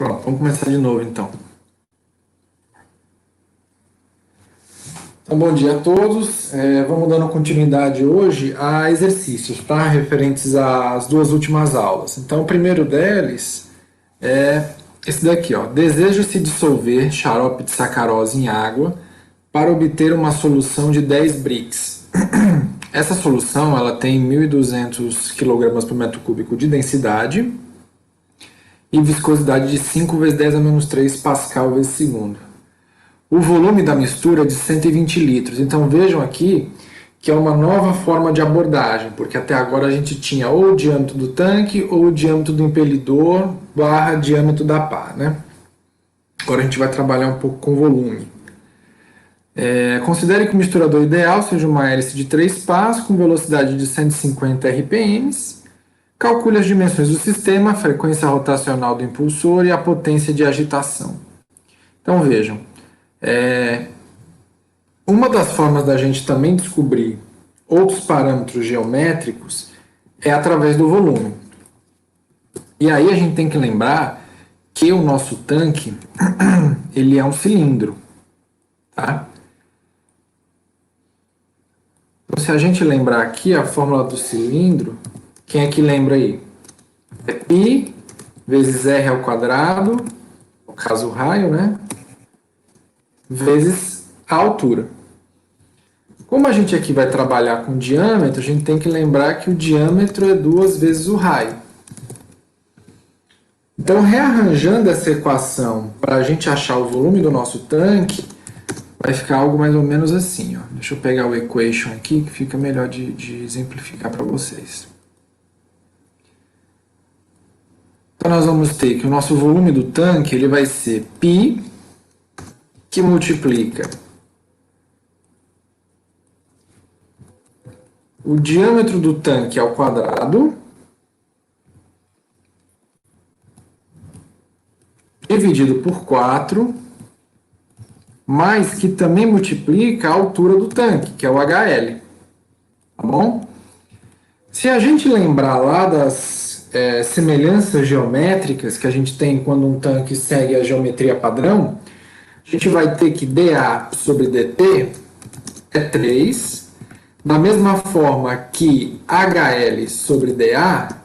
Pronto, vamos começar de novo então. Então, bom dia a todos. Vamos dando continuidade hoje a exercícios, tá? Referentes às duas últimas aulas. Então, o primeiro deles é esse daqui, ó. Deseja-se dissolver xarope de sacarose em água para obter uma solução de 10 Brix. Essa solução ela tem 1.200 kg por metro cúbico de densidade e viscosidade de 5 vezes 10 a menos 3 pascal vezes segundo. O volume da mistura é de 120 litros. Então vejam aqui que é uma nova forma de abordagem, porque até agora a gente tinha ou o diâmetro do tanque ou o diâmetro do impelidor barra diâmetro da pá, né? Agora a gente vai trabalhar um pouco com volume. Considere que o misturador ideal seja uma hélice de 3 pás com velocidade de 150 RPM. Calcule as dimensões do sistema, a frequência rotacional do impulsor e a potência de agitação. Então vejam, uma das formas da gente também descobrir outros parâmetros geométricos é através do volume. E aí a gente tem que lembrar que o nosso tanque ele é um cilindro, tá? Então, se a gente lembrar aqui a fórmula do cilindro, quem é que lembra aí? É π vezes r ao quadrado, no caso o raio, né? Vezes a altura. Como a gente aqui vai trabalhar com diâmetro, a gente tem que lembrar que o diâmetro é 2 vezes o raio. Então, rearranjando essa equação para a gente achar o volume do nosso tanque, vai ficar algo mais ou menos assim. Ó. Deixa eu pegar o equation aqui, que fica melhor de exemplificar para vocês. Então, nós vamos ter que o nosso volume do tanque ele vai ser π, que multiplica o diâmetro do tanque ao quadrado, dividido por 4, mais que também multiplica a altura do tanque, que é o HL. Tá bom? Se a gente lembrar lá das semelhanças geométricas que a gente tem quando um tanque segue a geometria padrão, a gente vai ter que dA sobre dt é 3, da mesma forma que HL sobre dA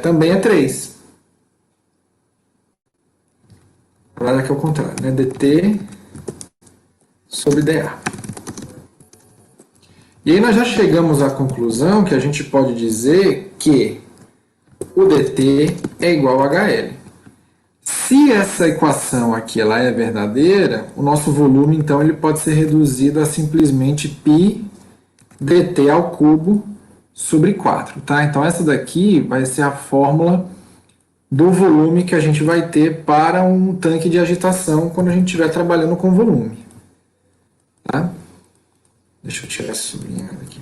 também é 3. Na verdade aqui é o contrário, né? dt sobre dA. E aí nós já chegamos à conclusão que a gente pode dizer que o dt é igual a HL. Se essa equação aqui ela é verdadeira, o nosso volume então ele pode ser reduzido a simplesmente π dt ao cubo sobre 4. Tá? Então essa daqui vai ser a fórmula do volume que a gente vai ter para um tanque de agitação quando a gente estiver trabalhando com volume. Tá? Deixa eu tirar esse sublinhado aqui.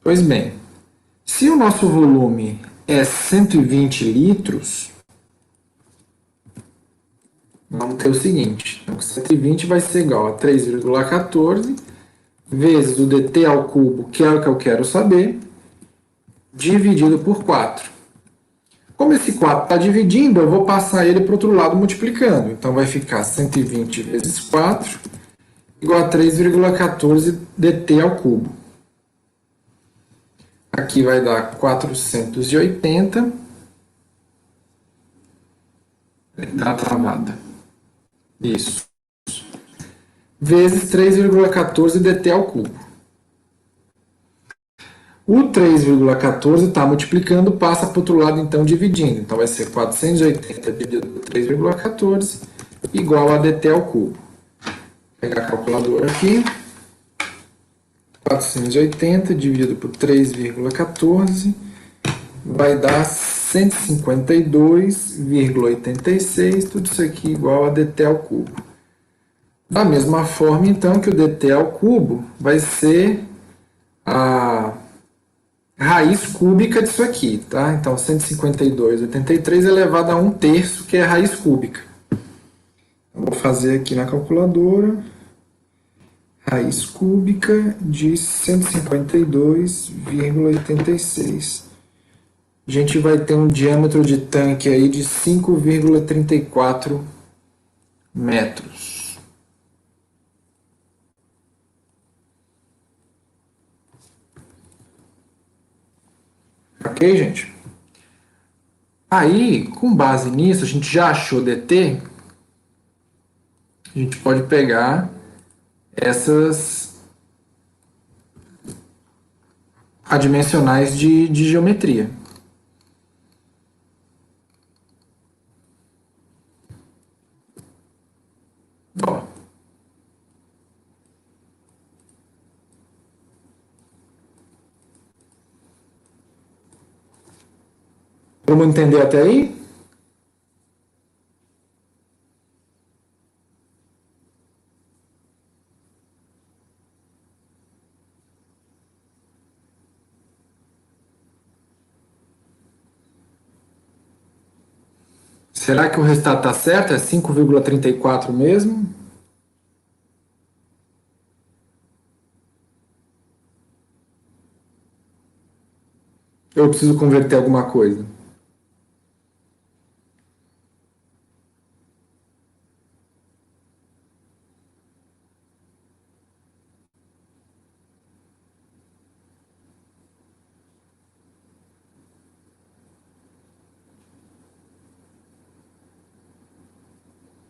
Pois bem, se o nosso volume é 120 litros, vamos ter o seguinte, então 120 vai ser igual a 3,14 vezes o dt ao cubo, que é o que eu quero saber, dividido por 4. Como esse 4 está dividindo, eu vou passar ele para o outro lado multiplicando. Então vai ficar 120 vezes 4 igual a 3,14 dt ao cubo. Aqui vai dar 480. Dá travada. Isso. Vezes 3,14 dt ao cubo. O 3,14 está multiplicando, passa para o outro lado, então, dividindo. Então, vai ser 480 dividido por 3,14 igual a dt ao cubo. Vou pegar a calculadora aqui. 480 dividido por 3,14 vai dar 152,86, tudo isso aqui igual a dt ao cubo. Da mesma forma, então, que o dt ao cubo vai ser a raiz cúbica disso aqui, tá? Então, 152,83 elevado a 1/3, que é a raiz cúbica. Eu vou fazer aqui na calculadora. Raiz cúbica de 152,86. a gente vai ter um diâmetro de tanque aí de 5,34 metros. Ok, gente? Aí, com base nisso, a gente já achou DT, a gente pode pegar essas adimensionais de geometria. Ó. Vamos entender até aí? Será que o resultado está certo? É 5,34 mesmo? Eu preciso converter alguma coisa?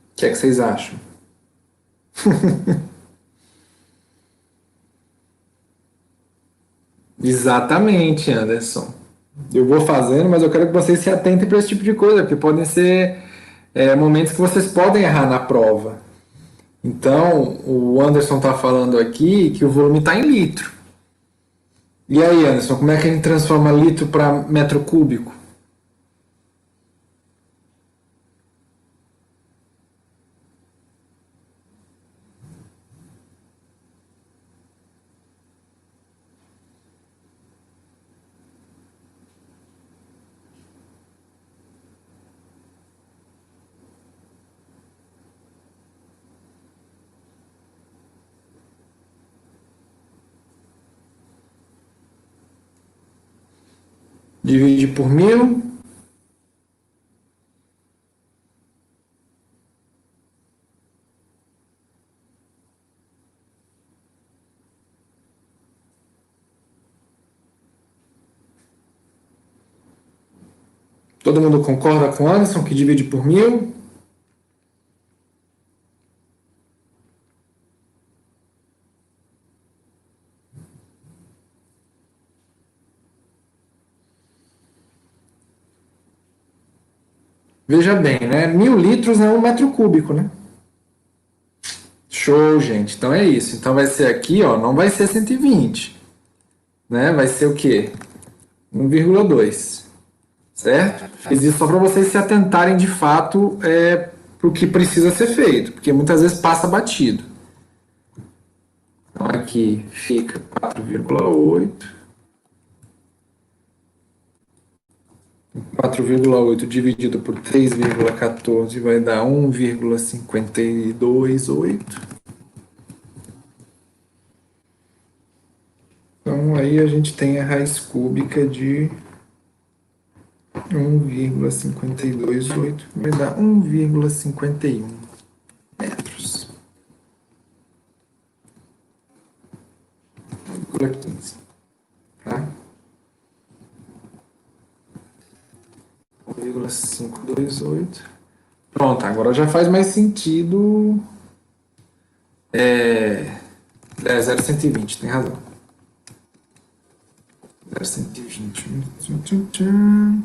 O que é que vocês acham? Exatamente, Anderson. Eu vou fazendo, mas eu quero que vocês se atentem para esse tipo de coisa, porque podem ser momentos que vocês podem errar na prova. Então, o Anderson está falando aqui que o volume está em litro. E aí, Anderson, como é que a gente transforma litro para metro cúbico? Divide por 1.000. Todo mundo concorda com o Anderson que divide por 1.000? Veja bem, né? 1.000 litros é um metro cúbico, né? Show, gente. Então é isso. Então vai ser aqui, ó, não vai ser 120, né? Vai ser o quê? 1,2, certo? Fiz isso só para vocês se atentarem de fato para o que precisa ser feito, porque muitas vezes passa batido. Então aqui fica 4,8. 4,8 dividido por 3,14 vai dar 1,528. Então aí a gente tem a raiz cúbica de 1,528, vai dar 1,51 metros. 1,15. Tá? 1,528. Pronto, agora já faz mais sentido. É 0,120, tem razão. 0,120.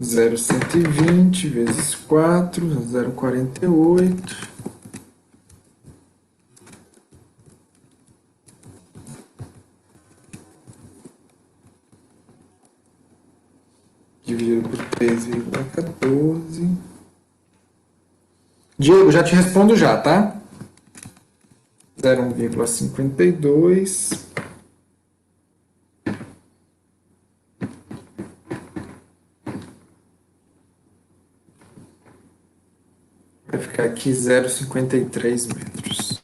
0,120 vezes 4, 0,48. Dividido por 3,14. Diego, já te respondo já, tá? 0,1,52. Vai ficar aqui 0,53 metros.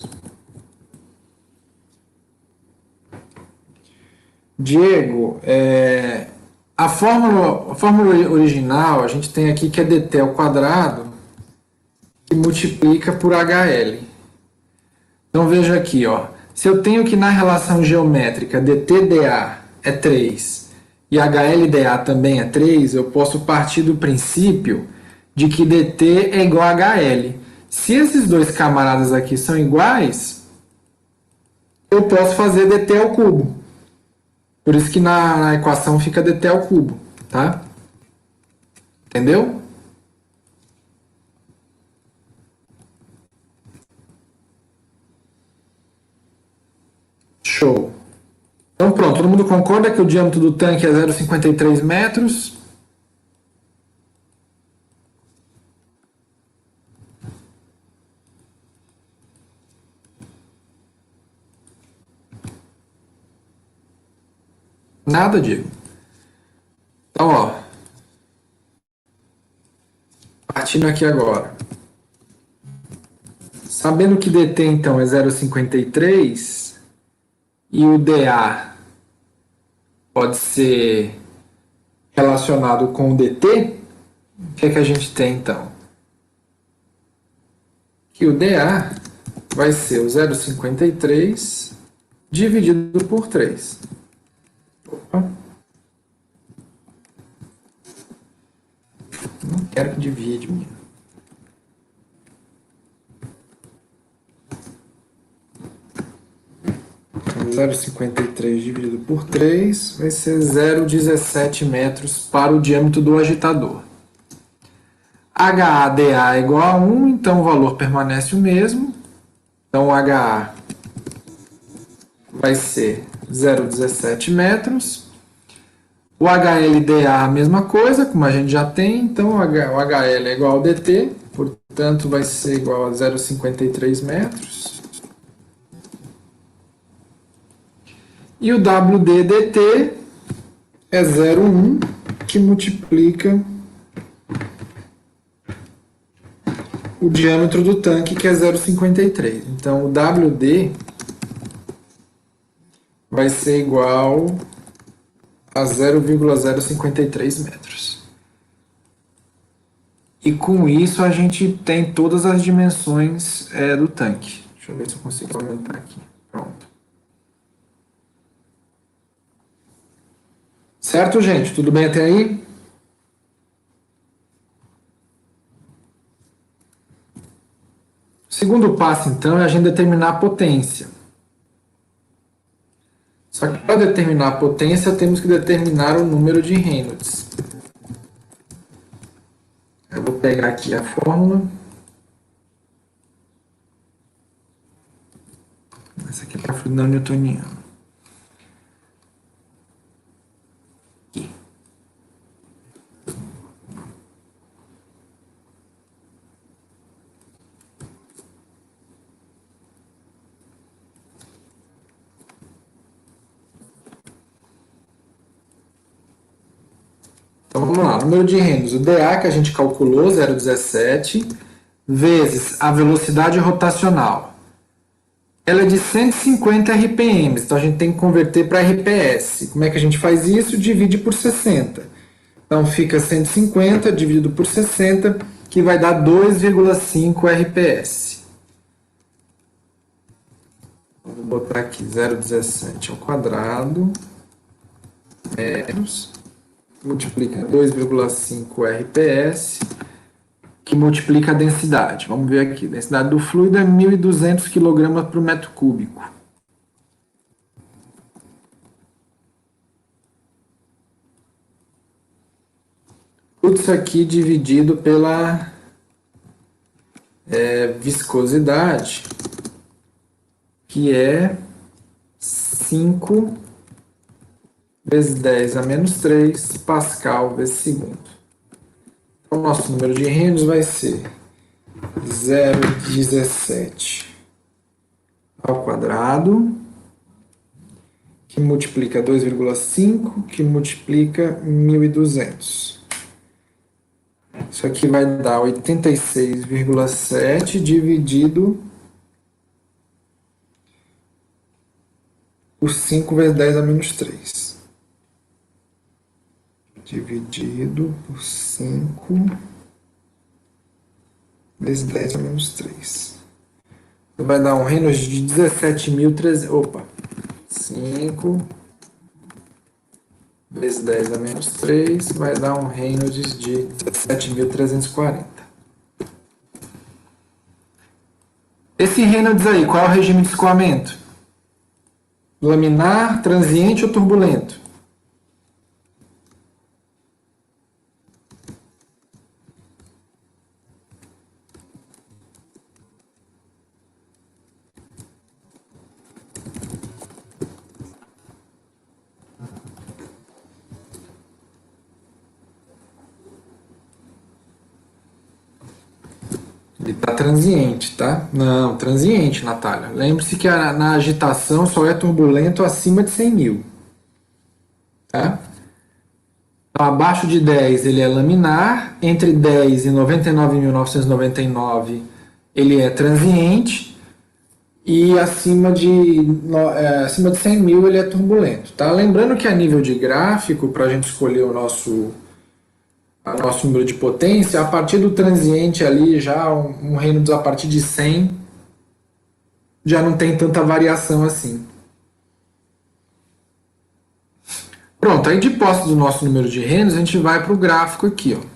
Diego, A fórmula original, a gente tem aqui que é dt ao quadrado, que multiplica por HL. Então veja aqui, ó. Se eu tenho que na relação geométrica dt/dA é 3 e HL/dA também é 3, eu posso partir do princípio de que dt é igual a HL. Se esses dois camaradas aqui são iguais, eu posso fazer dt ao cubo. Por isso que na equação fica dt ao cubo, tá? Entendeu? Show. Então pronto, todo mundo concorda que o diâmetro do tanque é 0,53 metros? Nada, Diego. Então, ó. Partindo aqui agora. Sabendo que dt, então, é 0,53 e o dA pode ser relacionado com o dt, o que é que a gente tem, então? Que o dA vai ser o 0,53 dividido por 3. Opa. Não quero que divide, menino. Então, 0,53 dividido por 3 vai ser 0,17 metros para o diâmetro do agitador. HA/dA é igual a 1, então o valor permanece o mesmo. Então o HA vai ser 0,17 metros. O HL/dA a mesma coisa, como a gente já tem, então o HL é igual ao dt, portanto vai ser igual a 0,53 metros. E o WD/dt é 0,1, que multiplica o diâmetro do tanque, que é 0,53. Então o WD vai ser igual a 0,053 metros. E com isso a gente tem todas as dimensões do tanque. Deixa eu ver se eu consigo aumentar aqui. Pronto. Certo, gente? Tudo bem até aí? O segundo passo, então, é a gente determinar a potência. Só que para determinar a potência, temos que determinar o número de Reynolds. Eu vou pegar aqui a fórmula. Essa aqui é para fluido não newtoniano. Aqui. Então vamos lá, número de Reynolds. O dA que a gente calculou, 0,17, vezes a velocidade rotacional. Ela é de 150 RPM, então a gente tem que converter para RPS. Como é que a gente faz isso? Divide por 60. Então fica 150 dividido por 60, que vai dar 2,5 RPS. Vou botar aqui 0,17 ao quadrado, metros, multiplica 2,5 RPS, que multiplica a densidade. Vamos ver aqui, a densidade do fluido é 1.200 kg por metro cúbico. Tudo isso aqui dividido pela viscosidade, que é 5 vezes 10 a menos 3 Pascal vezes segundo. Então, o nosso número de Reynolds vai ser 0,17 ao quadrado, que multiplica 2,5, que multiplica 1.200. Isso aqui vai dar 86,7 dividido por 5 vezes 10 a menos 3. dividido por 5 vezes 10 a menos 3. Vai dar um Reynolds de 17.300. Opa! 5 vezes 10 a menos 3 vai dar um Reynolds de 17.340. Esse Reynolds aí, qual é o regime de escoamento? Laminar, transiente ou turbulento? Ele está transiente, tá? Não, transiente, Natália. Lembre-se que na agitação só é turbulento acima de 100 mil. Tá? Então, abaixo de 10 ele é laminar, entre 10 e 99.999 ele é transiente, e acima de 100 mil ele é turbulento. Tá? Lembrando que a nível de gráfico, para a gente escolher o nosso número de potência, a partir do transiente ali, já um Reynolds a partir de 100 já não tem tanta variação assim. Pronto, aí de posse do nosso número de Reynolds, a gente vai para o gráfico aqui, ó.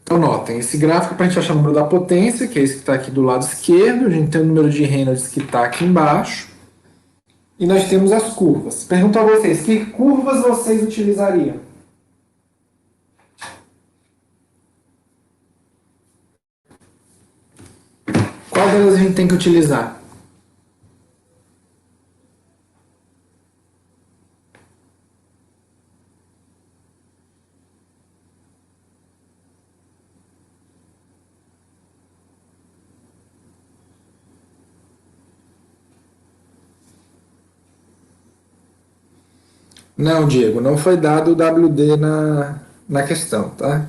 Então, notem, esse gráfico para a gente achar o número da potência, que é esse que está aqui do lado esquerdo, a gente tem o número de Reynolds que está aqui embaixo, e nós temos as curvas. Pergunto a vocês, que curvas vocês utilizariam? Qual delas a gente tem que utilizar? Não, Diego, não foi dado o WD na questão, tá?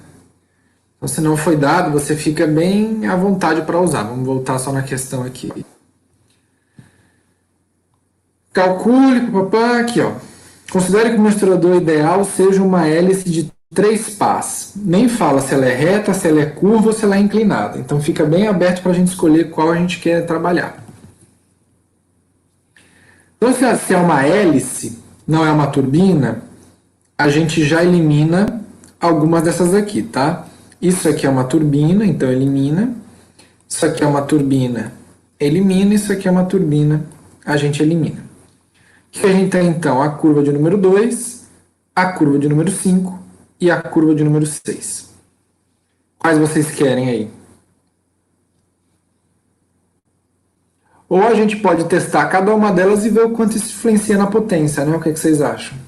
Então, se não foi dado, você fica bem à vontade para usar. Vamos voltar só na questão aqui. Calcule, papá, aqui, ó. Considere que o misturador ideal seja uma hélice de 3 pás. Nem fala se ela é reta, se ela é curva ou se ela é inclinada. Então fica bem aberto para a gente escolher qual a gente quer trabalhar. Então, se é uma hélice, não é uma turbina, a gente já elimina algumas dessas aqui, tá? Isso aqui é uma turbina, então elimina. Isso aqui é uma turbina, elimina. Isso aqui é uma turbina, a gente elimina. O que a gente tem então? A curva de número 2, a curva de número 5 e a curva de número 6. Quais vocês querem aí? Ou a gente pode testar cada uma delas e ver o quanto isso influencia na potência, né? O que vocês acham?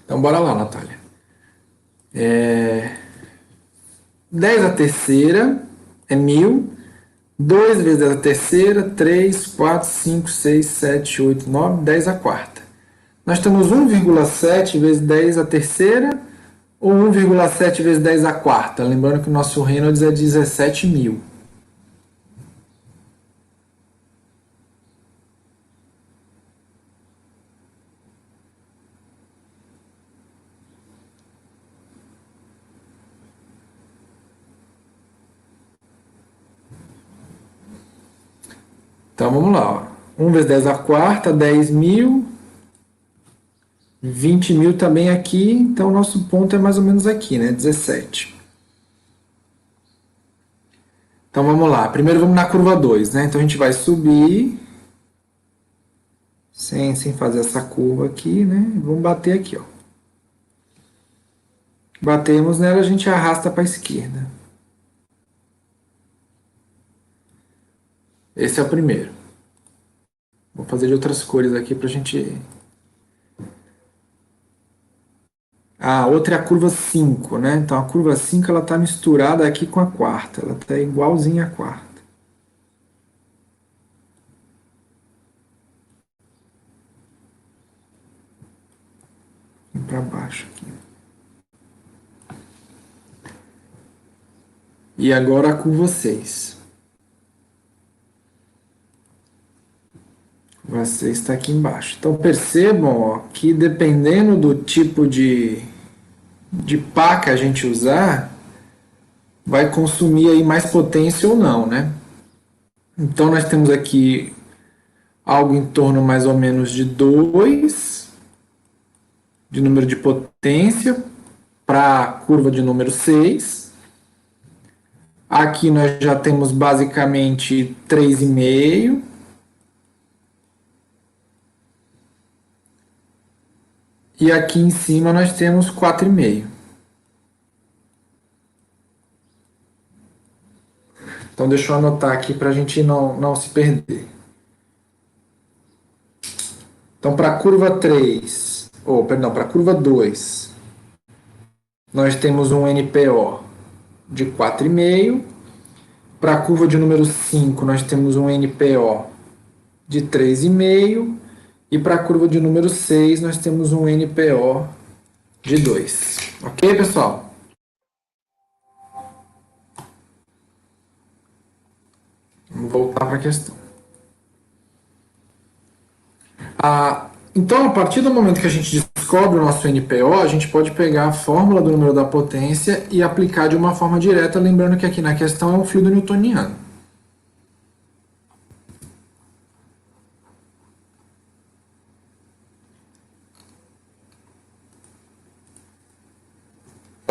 Então bora lá, Natália. 10 a terceira é 1000. 2 vezes 10 a terceira, 3, 4, 5, 6, 7, 8, 9, 10 a quarta. Nós temos 1,7 vezes 10 a terceira ou 1,7 vezes 10 a quarta. Lembrando que o nosso Reynolds é 17 mil. Então vamos lá. Ó. 1 vezes 10 a quarta, 10 mil. 20 mil também aqui, então o nosso ponto é mais ou menos aqui, né? 17. Então vamos lá. Primeiro vamos na curva 2, né? Então a gente vai subir, sem fazer essa curva aqui, né? Vamos bater aqui, ó. Batemos nela, a gente arrasta para a esquerda. Esse é o primeiro. Vou fazer de outras cores aqui para a gente A outra é a curva 5, né? Então a curva 5 ela está misturada aqui com a quarta, ela está igualzinha à quarta. Vem para baixo aqui. E agora a curva 6. A curva 6 está aqui embaixo. Então percebam ó, que dependendo do tipo de pá que a gente usar, vai consumir aí mais potência ou não, né? Então nós temos aqui algo em torno mais ou menos de 2 de número de potência para a curva de número 6. Aqui nós já temos basicamente 3,5. E aqui em cima nós temos 4,5. Então deixa eu anotar aqui para a gente não se perder. Então para a curva 3, ou perdão, para a curva 2, nós temos um NPO de 4,5. Para a curva de número 5, nós temos um NPO de 3,5. E para a curva de número 6, nós temos um NPO de 2. Ok, pessoal? Vamos voltar para a questão. Então, a partir do momento que a gente descobre o nosso NPO, a gente pode pegar a fórmula do número da potência e aplicar de uma forma direta, lembrando que aqui na questão é um fluido newtoniano.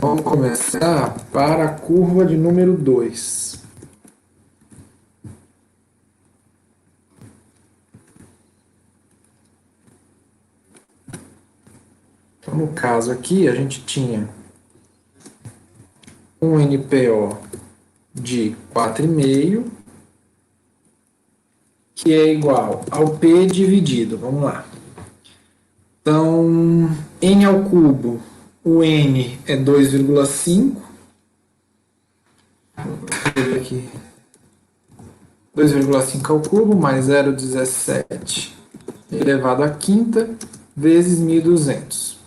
Vamos começar para a curva de número 2. Então, no caso aqui, a gente tinha um NPO de 4,5, que é igual ao P dividido. Vamos lá. Então, N ao cubo, o N é 2,5. Aqui. 2,5 ao cubo mais 0,17 elevado à quinta vezes 1.200.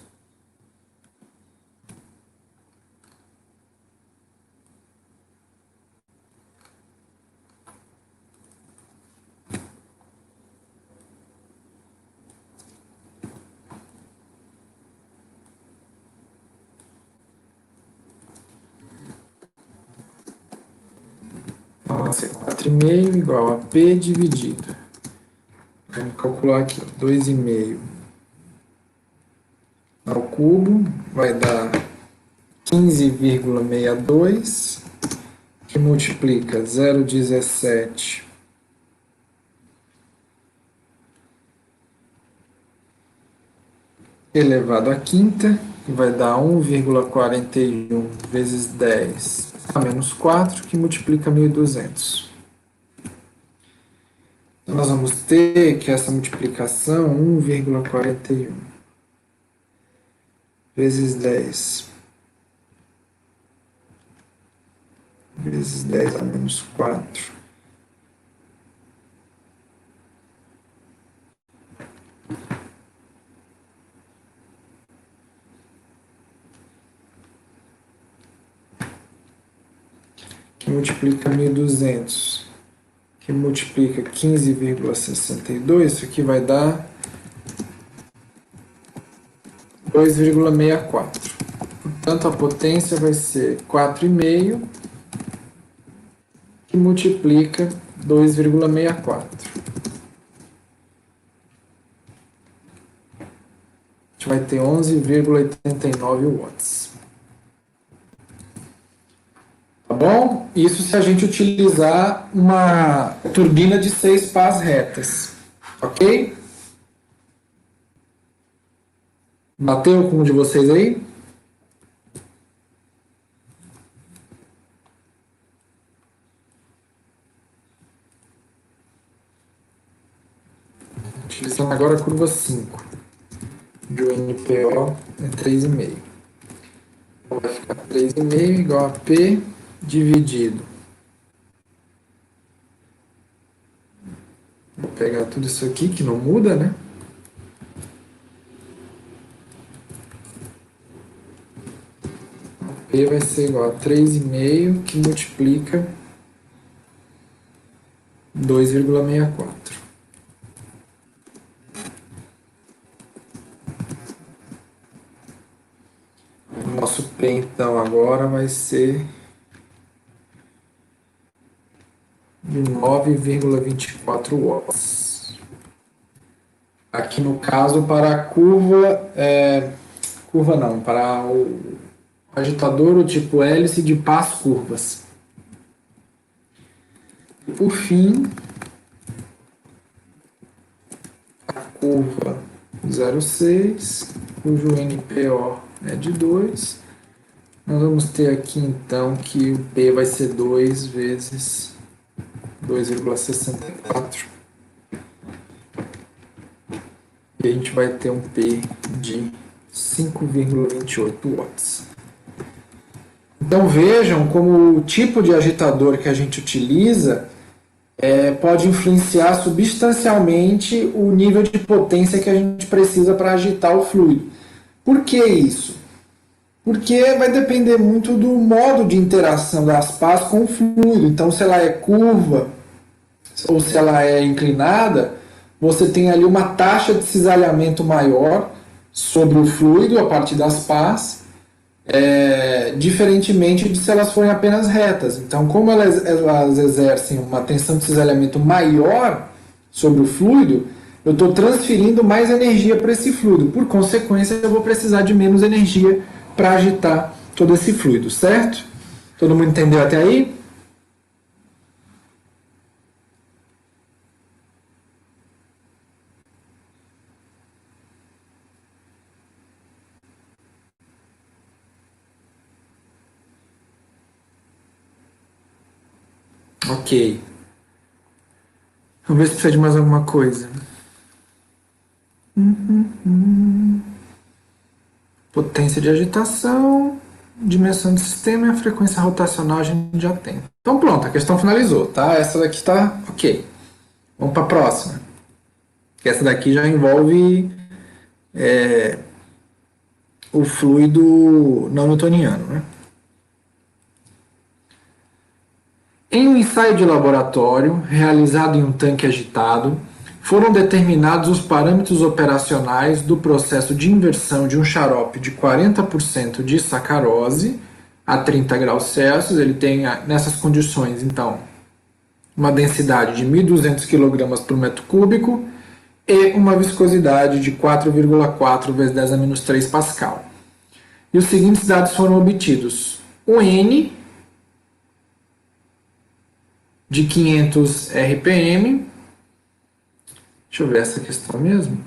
Então, vai ser 4,5 igual a P dividido. Vamos calcular aqui, 2,5 ao cubo vai dar 15,62, que multiplica 0,17 elevado à quinta, que vai dar 1,41 vezes 10 a menos 4, que multiplica 1.200. Então, nós vamos ter que essa multiplicação, 1,41 vezes 10 vezes 10 a menos 4, que multiplica 1.200, que multiplica 15,62, isso aqui vai dar 2,64. Portanto, a potência vai ser 4,5, que multiplica 2,64. A gente vai ter 11,89 watts. Tá bom? Isso se a gente utilizar uma turbina de 6 pás retas. Ok? Bateu com um de vocês aí? Utilizando agora a curva 5. De NPO é 3,5. Vai ficar 3,5 igual a P dividido. Vou pegar tudo isso aqui que não muda, né? P vai ser igual a 3,5 que multiplica 2,64. O nosso P então agora vai ser de 9,24 watts. Aqui no caso para a curva, curva não, para o agitador o tipo hélice de pás curvas. E por fim, a curva 0,6, cujo NPO é de 2. Nós vamos ter aqui então que o P vai ser 2 vezes 2,64. E a gente vai ter um P de 5,28 watts. Então vejam como o tipo de agitador que a gente utiliza pode influenciar substancialmente o nível de potência que a gente precisa para agitar o fluido. Por que isso? Porque vai depender muito do modo de interação das pás com o fluido. Então, se ela é curva ou se ela é inclinada, você tem ali uma taxa de cisalhamento maior sobre o fluido a partir das pás, diferentemente de se elas forem apenas retas. Então, como elas exercem uma tensão de cisalhamento maior sobre o fluido, eu estou transferindo mais energia para esse fluido. Por consequência, eu vou precisar de menos energia para agitar todo esse fluido, certo? Todo mundo entendeu até aí? Ok. Vamos ver se precisa de mais alguma coisa. Potência de agitação, dimensão do sistema e a frequência rotacional a gente já tem. Então pronto, a questão finalizou, tá? Essa daqui está ok. Vamos para a próxima. Essa daqui já envolve o fluido não newtoniano, né? Em um ensaio de laboratório, realizado em um tanque agitado, foram determinados os parâmetros operacionais do processo de inversão de um xarope de 40% de sacarose a 30 graus Celsius. Ele tem, nessas condições, então, uma densidade de 1.200 kg por metro cúbico e uma viscosidade de 4,4 vezes 10 a menos 3 Pascal. E os seguintes dados foram obtidos. O N de 500 RPM. Deixa eu ver essa questão mesmo.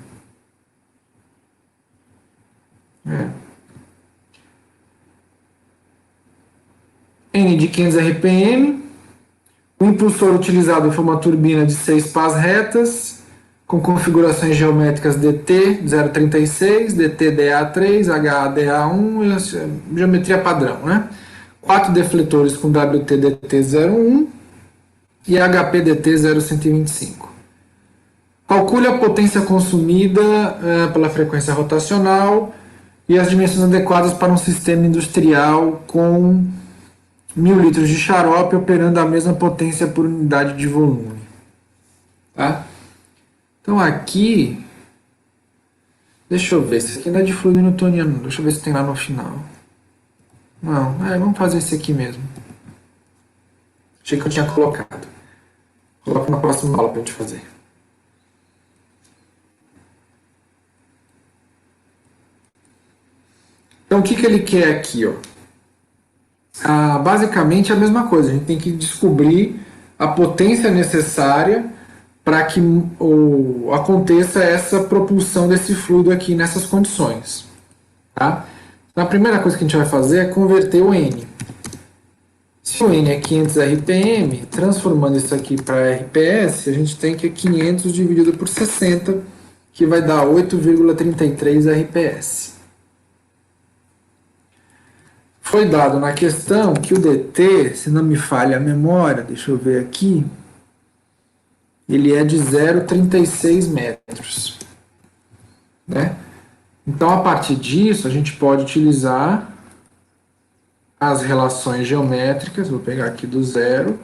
N de 500 RPM. O impulsor utilizado foi uma turbina de 6 pás retas, com configurações geométricas DT 036, DT DA3, HA DA1, geometria padrão, né? 4 defletores com WT DT01 e HP DT 0125. Calcule a potência consumida pela frequência rotacional e as dimensões adequadas para um sistema industrial com 1.000 litros de xarope operando a mesma potência por unidade de volume. Tá? Então aqui, deixa eu ver, esse aqui não é de fluido newtoniano, deixa eu ver se tem lá no final. Não, vamos fazer esse aqui mesmo. Achei que eu tinha colocado. Coloco na próxima aula para a gente fazer. Então o que ele quer aqui? Ó? Basicamente é a mesma coisa, a gente tem que descobrir a potência necessária para que aconteça essa propulsão desse fluido aqui nessas condições. Tá? Então, a primeira coisa que a gente vai fazer é converter o N. Se o N é 500 RPM, transformando isso aqui para RPS, a gente tem que 500 dividido por 60, que vai dar 8,33 RPS. Foi dado na questão que o dt, se não me falha a memória, deixa eu ver aqui, ele é de 0,36 metros. Né? Então, a partir disso, a gente pode utilizar as relações geométricas, vou pegar aqui do zero,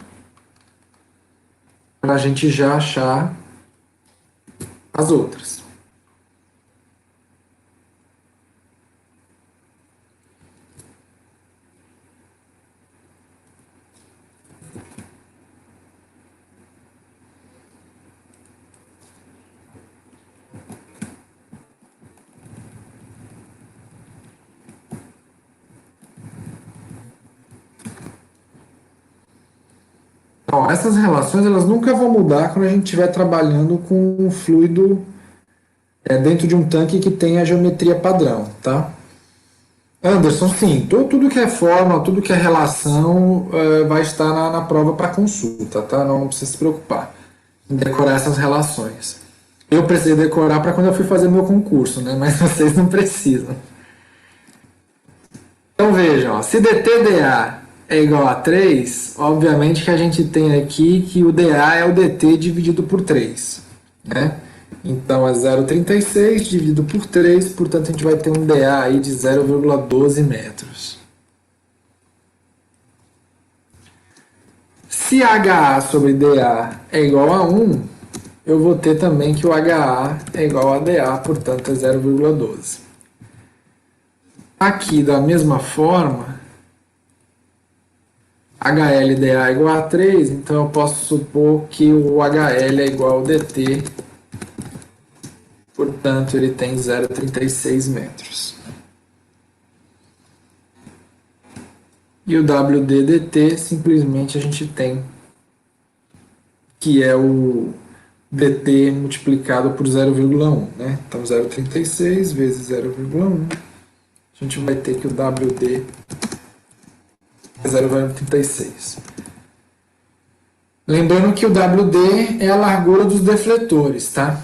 para a gente já achar as outras. Então, essas relações elas nunca vão mudar quando a gente estiver trabalhando com um fluido dentro de um tanque que tem a geometria padrão, tá? Anderson, sim, tudo que é fórmula, tudo que é relação vai estar na prova para consulta, tá? Não precisa se preocupar em decorar essas relações. Eu precisei decorar para quando eu fui fazer meu concurso, né? Mas vocês não precisam. Então vejam, ó, se dTdA é igual a 3, obviamente que a gente tem aqui que o dA é o dt dividido por 3. Né? Então é 0,36 dividido por 3, portanto a gente vai ter um dA aí de 0,12 metros. Se HA sobre dA é igual a 1, eu vou ter também que o HA é igual a dA, portanto é 0,12. Aqui, da mesma forma, HLDA é igual a 3, então eu posso supor que o HL é igual ao DT, portanto ele tem 0,36 metros. E o WDDT simplesmente a gente tem que é o DT multiplicado por 0,1, né? Então 0,36 vezes 0,1, a gente vai ter que o WD é 0,36. Lembrando que o WD é a largura dos defletores, tá?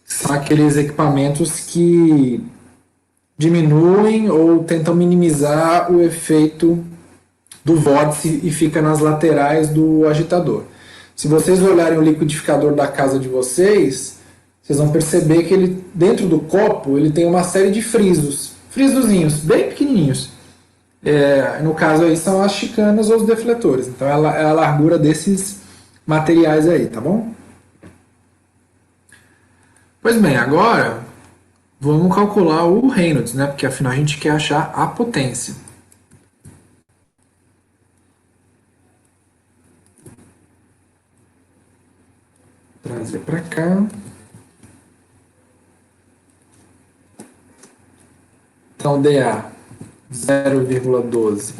São aqueles equipamentos que diminuem ou tentam minimizar o efeito do vórtice e fica nas laterais do agitador. Se vocês olharem o liquidificador da casa de vocês, vocês vão perceber que ele, dentro do copo ele tem uma série de frisozinhos, bem pequenininhos. No caso aí são as chicanas ou os defletores. Então é a largura desses materiais aí, tá bom? Pois bem, agora vamos calcular o Reynolds, né? Porque afinal a gente quer achar a potência. Trazer para cá. Então dA 0,12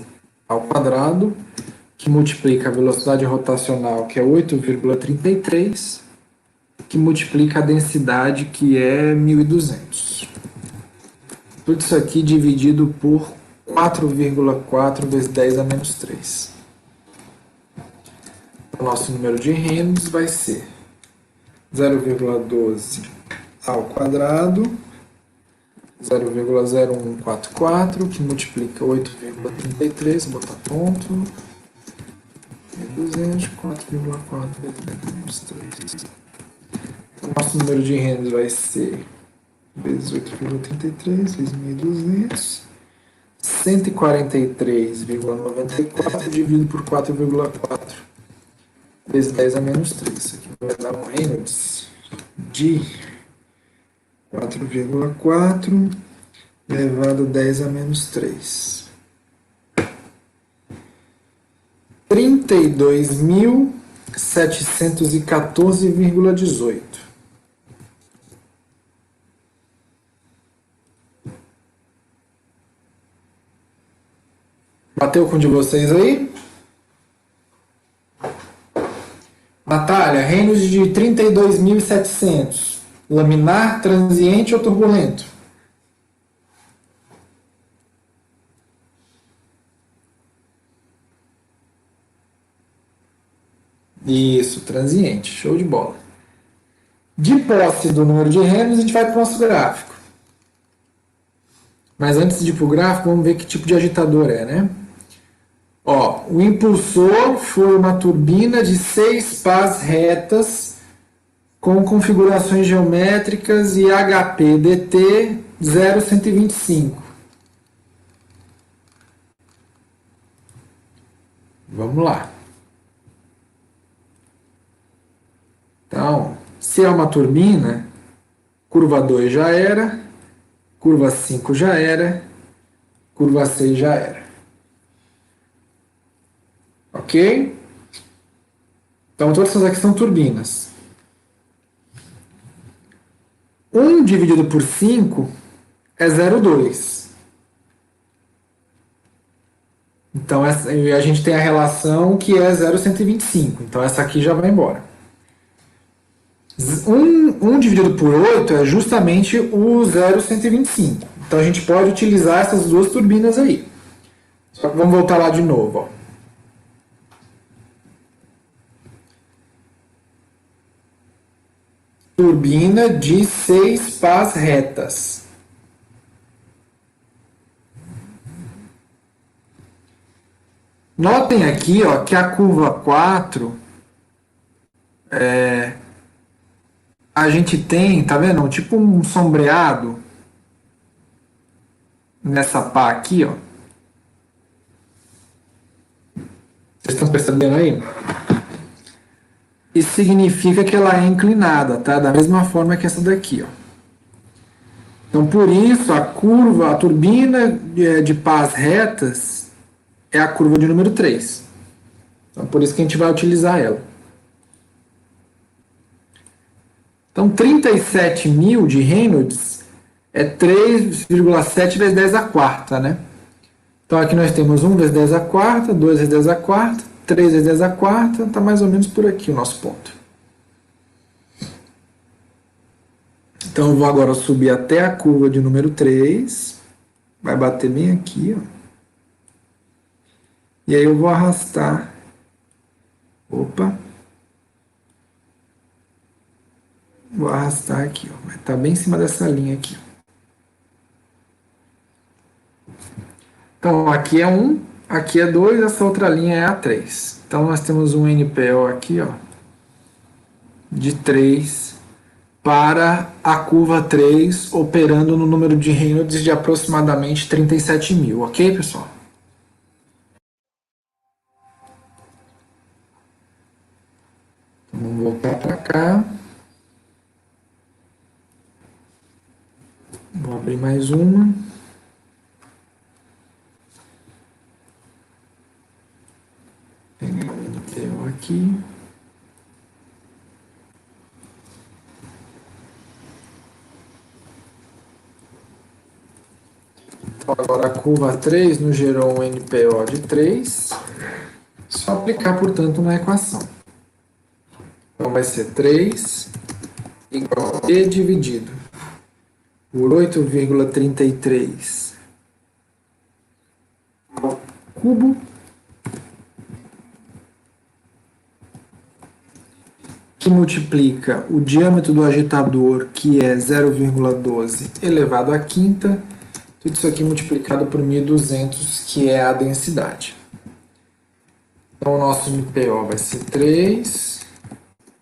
ao quadrado, que multiplica a velocidade rotacional, que é 8,33, que multiplica a densidade, que é 1.200. Tudo isso aqui dividido por 4,4 vezes 10 a menos 3. O nosso número de Reynolds vai ser 0,12 ao quadrado, 0,0144, que multiplica 8,33, botar ponto, 1.200, 4,4 vezes 10 a menos 3. O nosso número de Reynolds vai ser vezes 8,33 vezes 1.200, 143,94 dividido por 4,4 vezes 10 a menos 3. Isso aqui vai dar um Reynolds de 4,4 elevado a 10 a menos 3. 32.714,18. Bateu com o de vocês aí? Natália, Reynolds de 32.700. Laminar, transiente ou turbulento? Isso, transiente. Show de bola. De posse do número de Reynolds, a gente vai para o nosso gráfico. Mas antes de ir para o gráfico, vamos ver que tipo de agitador é, né? Ó, o impulsor foi uma turbina de 6 pás retas com configurações geométricas e HP DT 0,125. Vamos lá. Então, se é uma turbina, curva 2 já era, curva 5 já era, curva 6 já era. Ok? Então, todas essas aqui são turbinas. 1 dividido por 5 é 0,2. Então, a gente tem a relação que é 0,125. Então, essa aqui já vai embora. 1 dividido por 8 é justamente o 0,125. Então, a gente pode utilizar essas duas turbinas aí. Só que vamos voltar lá de novo. Ó. Turbina de 6 pás retas. Notem aqui ó, que a curva 4 a gente tem, tá vendo? Tipo um sombreado nessa pá aqui, ó. Vocês estão percebendo aí? Isso significa que ela é inclinada, tá? Da mesma forma que essa daqui, ó. Então, por isso, a curva, a turbina de pás retas é a curva de número 3. Então, por isso que a gente vai utilizar ela. Então, 37.000 de Reynolds é 3,7 vezes 10 a quarta, né? Então, aqui nós temos 1 vezes 10 a quarta, 2 vezes 10 a quarta, 3 vezes 10 a quarta, está mais ou menos por aqui o nosso ponto. Então, eu vou agora subir até a curva de número 3, vai bater bem aqui, ó. E aí eu vou arrastar, vou arrastar aqui, ó. Vai estar bem em cima dessa linha aqui. Então, aqui é 1, aqui é 2, essa outra linha é a 3. Então, nós temos um NPO aqui, ó, de 3 para a curva 3, operando no número de Reynolds de aproximadamente 37.000, ok, pessoal? Então, vamos voltar para cá. Vou abrir mais uma. Pegar o NPO aqui. Então, agora a curva 3 nos gerou um NPO de 3. Só aplicar, portanto, na equação. Então, vai ser 3 igual a E dividido por 8,33 ao cubo que multiplica o diâmetro do agitador, que é 0,12 elevado à quinta, tudo isso aqui multiplicado por 1.200, que é a densidade. Então, o nosso MPO vai ser 3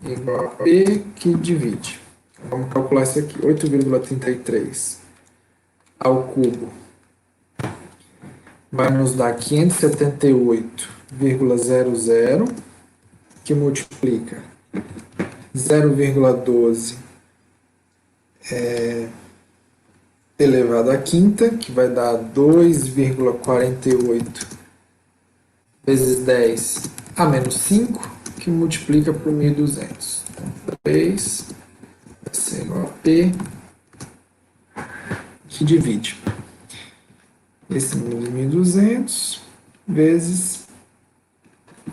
igual a P, que divide. Vamos calcular isso aqui, 8,33 ao cubo vai nos dar 578,00, que multiplica 0,12 elevado à quinta, que vai dar 2,48 vezes 10 a menos 5, que multiplica por 1.200. Então, 3 vai ser igual a P, que divide esse 1.200 vezes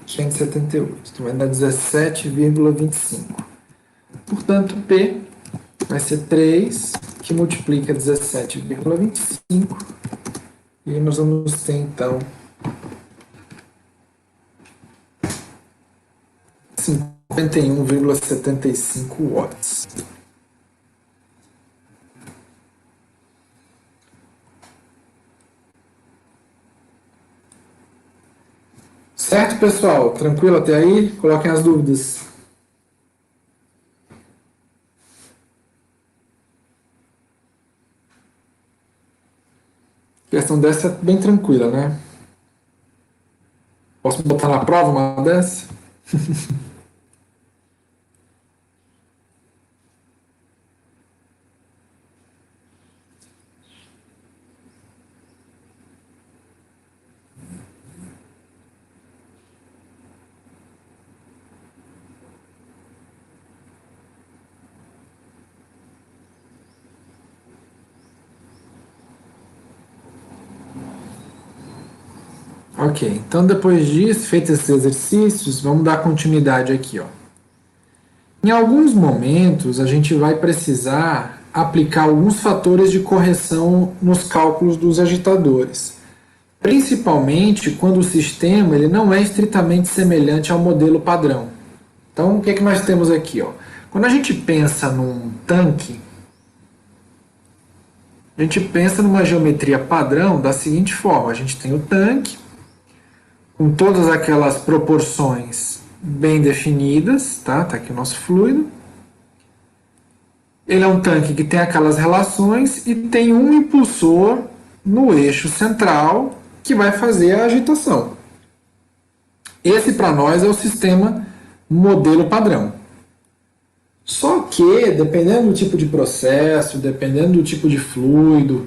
578. Então, vai dar 17,25. Portanto, P vai ser 3, que multiplica 17,25. E nós vamos ter, então, 51,75 watts. Certo, pessoal? Tranquilo até aí? Coloquem as dúvidas. A questão dessa é bem tranquila, né? Posso botar na prova uma dessa? Ok, então depois disso, feitos esses exercícios, vamos dar continuidade aqui, ó. Em alguns momentos, a gente vai precisar aplicar alguns fatores de correção nos cálculos dos agitadores, principalmente quando o sistema ele não é estritamente semelhante ao modelo padrão. Então, o que é que nós temos aqui? Ó? Quando a gente pensa num tanque, a gente pensa numa geometria padrão da seguinte forma: a gente tem o tanque, com todas aquelas proporções bem definidas, tá? Tá aqui o nosso fluido. Ele é um tanque que tem aquelas relações e tem um impulsor no eixo central que vai fazer a agitação. Esse para nós é o sistema modelo padrão. Só que, dependendo do tipo de processo, dependendo do tipo de fluido,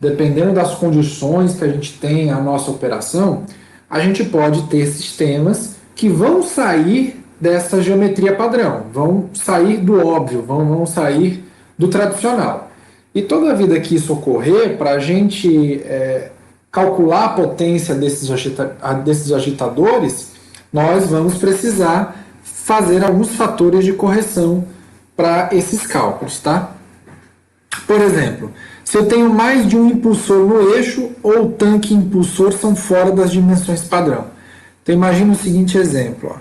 dependendo das condições que a gente tem a nossa operação, a gente pode ter sistemas que vão sair dessa geometria padrão, vão sair do óbvio, vão sair do tradicional. E toda vida que isso ocorrer, para a gente calcular a potência desses agitadores, nós vamos precisar fazer alguns fatores de correção para esses cálculos, tá? Por exemplo, se eu tenho mais de um impulsor no eixo ou o tanque e impulsor são fora das dimensões padrão. Então imagine o seguinte exemplo. Ó.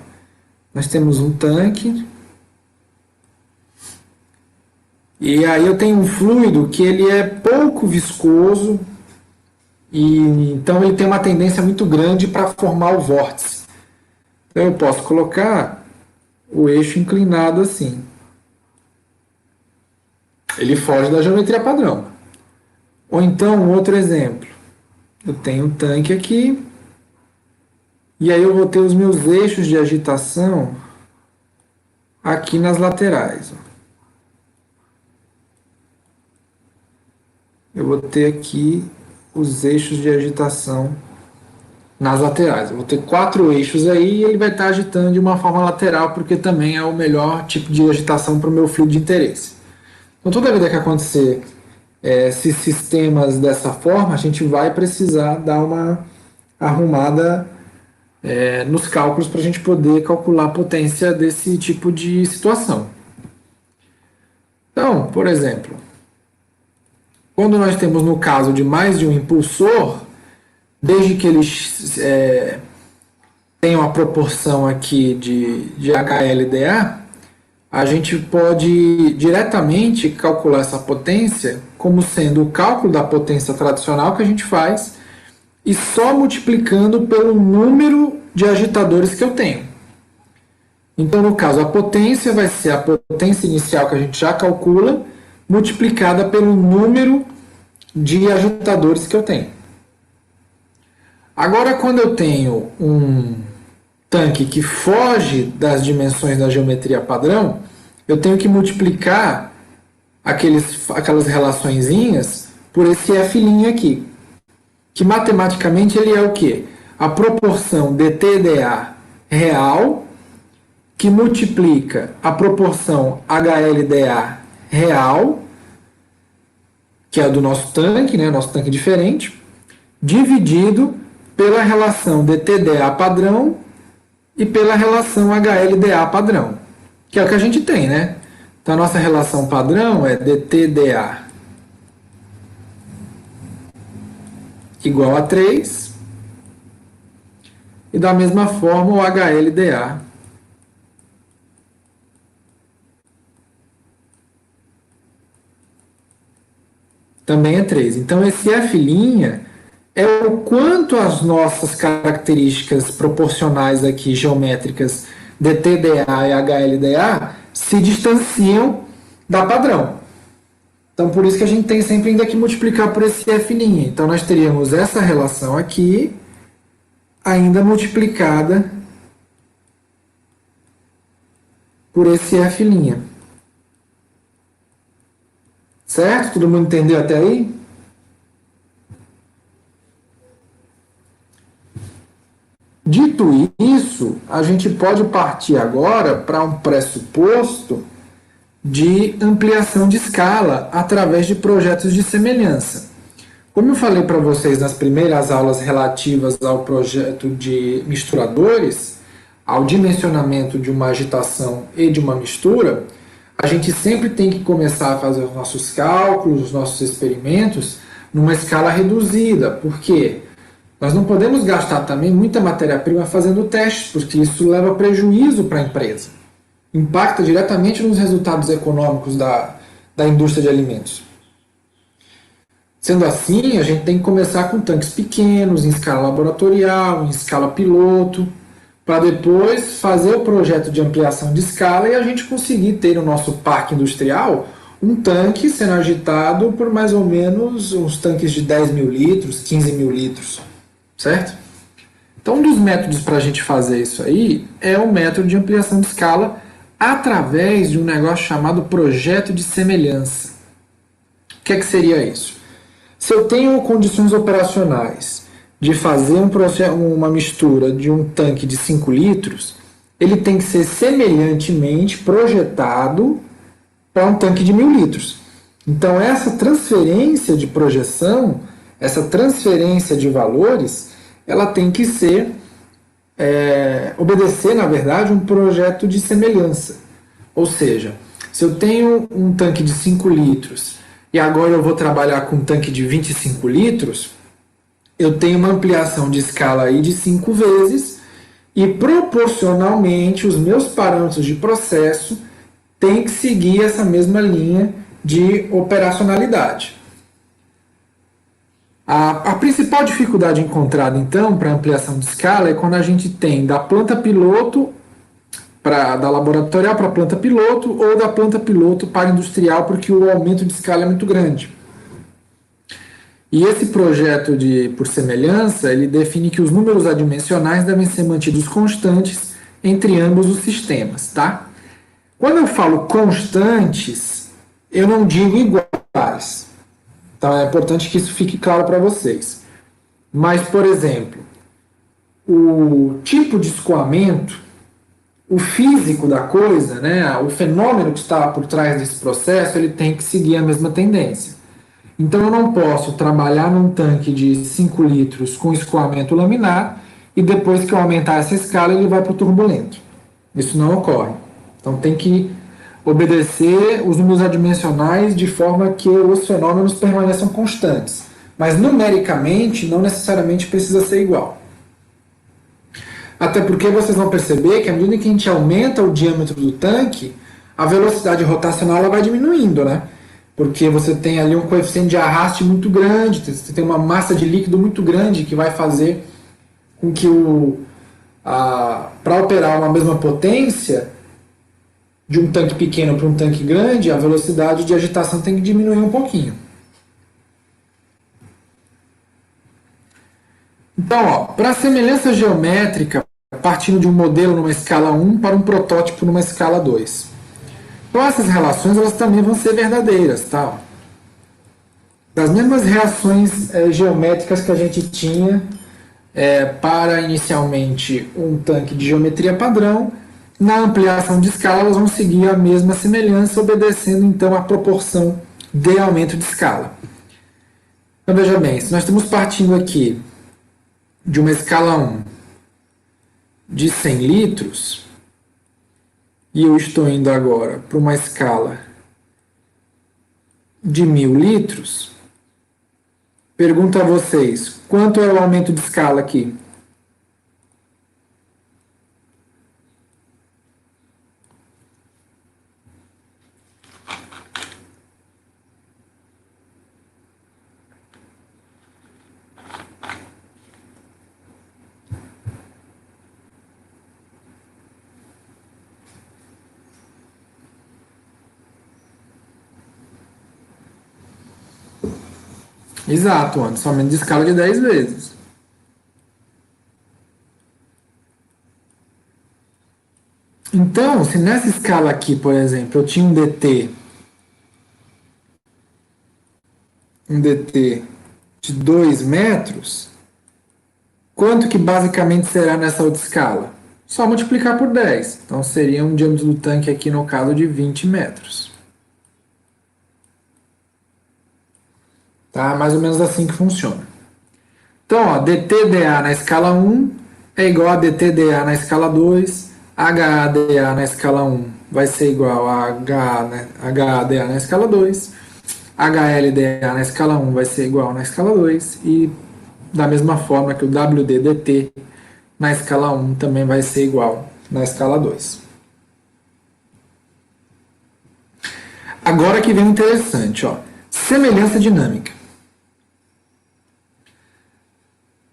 Nós temos um tanque e aí eu tenho um fluido que ele é pouco viscoso e então ele tem uma tendência muito grande para formar o vórtice. Então eu posso colocar o eixo inclinado assim. Ele foge da geometria padrão. Ou então, um outro exemplo. Eu tenho um tanque aqui, e aí eu vou ter os meus eixos de agitação aqui nas laterais. Eu vou ter aqui os eixos de agitação nas laterais. Eu vou ter 4 eixos aí e ele vai estar agitando de uma forma lateral, porque também é o melhor tipo de agitação para o meu fluido de interesse. Então, toda vida que acontecer esses sistemas dessa forma, a gente vai precisar dar uma arrumada nos cálculos para a gente poder calcular a potência desse tipo de situação. Então, por exemplo, quando nós temos no caso de mais de um impulsor, desde que eles tenham a proporção aqui de HLDA, a gente pode diretamente calcular essa potência como sendo o cálculo da potência tradicional que a gente faz e só multiplicando pelo número de agitadores que eu tenho. Então, no caso, a potência vai ser a potência inicial que a gente já calcula, multiplicada pelo número de agitadores que eu tenho. Agora, quando eu tenho um tanque que foge das dimensões da geometria padrão, eu tenho que multiplicar aquelas relaçõezinhas por esse F' aqui, que matematicamente ele é o quê? A proporção dTdA real que multiplica a proporção HLDA real, que é a do nosso tanque, né, nosso tanque diferente, dividido pela relação dTdA padrão e pela relação HLDA padrão, que é o que a gente tem, né? Então a nossa relação padrão é dTdA igual a 3 e da mesma forma o HLDA também é 3. Então esse F' é o quanto as nossas características proporcionais aqui, geométricas, DTDA e HLDA, se distanciam da padrão. Então, por isso que a gente tem sempre ainda que multiplicar por esse F'. Então, nós teríamos essa relação aqui, ainda multiplicada por esse F'. Certo? Todo mundo entendeu até aí? Dito isso, a gente pode partir agora para um pressuposto de ampliação de escala através de projetos de semelhança. Como eu falei para vocês nas primeiras aulas relativas ao projeto de misturadores, ao dimensionamento de uma agitação e de uma mistura, a gente sempre tem que começar a fazer os nossos cálculos, os nossos experimentos, numa escala reduzida. Por quê? Nós não podemos gastar também muita matéria-prima fazendo testes, porque isso leva prejuízo para a empresa. Impacta diretamente nos resultados econômicos da indústria de alimentos. Sendo assim, a gente tem que começar com tanques pequenos, em escala laboratorial, em escala piloto, para depois fazer o projeto de ampliação de escala e a gente conseguir ter no nosso parque industrial um tanque sendo agitado por mais ou menos uns tanques de 10 mil litros, 15 mil litros, certo? Então, um dos métodos para a gente fazer isso aí é o método de ampliação de escala através de um negócio chamado projeto de semelhança. O que seria isso? Se eu tenho condições operacionais de fazer uma mistura de um tanque de 5 litros, ele tem que ser semelhantemente projetado para um tanque de 1.000 litros. Então, essa transferência de projeção, essa transferência de valores, ela tem que ser, obedecer, na verdade, um projeto de semelhança. Ou seja, se eu tenho um tanque de 5 litros e agora eu vou trabalhar com um tanque de 25 litros, eu tenho uma ampliação de escala aí de 5 vezes e proporcionalmente os meus parâmetros de processo têm que seguir essa mesma linha de operacionalidade. A principal dificuldade encontrada, então, para ampliação de escala é quando a gente tem da planta piloto da laboratorial para a planta piloto ou da planta piloto para industrial, porque o aumento de escala é muito grande. E esse projeto por semelhança, ele define que os números adimensionais devem ser mantidos constantes entre ambos os sistemas, tá? Quando eu falo constantes, eu não digo iguais. Então é importante que isso fique claro para vocês. Mas, por exemplo, o tipo de escoamento, o físico da coisa, né, o fenômeno que está por trás desse processo, ele tem que seguir a mesma tendência. Então eu não posso trabalhar num tanque de 5 litros com escoamento laminar e depois que eu aumentar essa escala ele vai para o turbulento. Isso não ocorre. Então tem que obedecer os números adimensionais de forma que os fenômenos permaneçam constantes. Mas numericamente não necessariamente precisa ser igual. Até porque vocês vão perceber que à medida que a gente aumenta o diâmetro do tanque, a velocidade rotacional ela vai diminuindo, né? Porque você tem ali um coeficiente de arraste muito grande, você tem uma massa de líquido muito grande que vai fazer com que para operar uma mesma potência de um tanque pequeno para um tanque grande, a velocidade de agitação tem que diminuir um pouquinho. Então, para a semelhança geométrica, partindo de um modelo numa escala 1 para um protótipo numa escala 2. Então essas relações elas também vão ser verdadeiras, tá? Das mesmas reações geométricas que a gente tinha para inicialmente um tanque de geometria padrão, na ampliação de escala elas vão seguir a mesma semelhança, obedecendo então a proporção de aumento de escala. Então veja bem, se nós estamos partindo aqui de uma escala 1 de 100 litros, e eu estou indo agora para uma escala de 1.000 litros, pergunto a vocês, quanto é o aumento de escala aqui? Exato, Anderson, aumento de escala de 10 vezes. Então, se nessa escala aqui, por exemplo, eu tinha um DT de 2 metros, quanto que basicamente será nessa outra escala? Só multiplicar por 10. Então seria um diâmetro do tanque aqui no caso de 20 metros. Tá? Mais ou menos assim que funciona. Então, ó, dTdA na escala 1 é igual a dTdA na escala 2, HAdA na escala 1 vai ser igual a HAdA na escala 2, HLdA na escala 1 vai ser igual na escala 2 e da mesma forma que o WDdt na escala 1 também vai ser igual na escala 2. Agora que vem o interessante, ó. Semelhança dinâmica.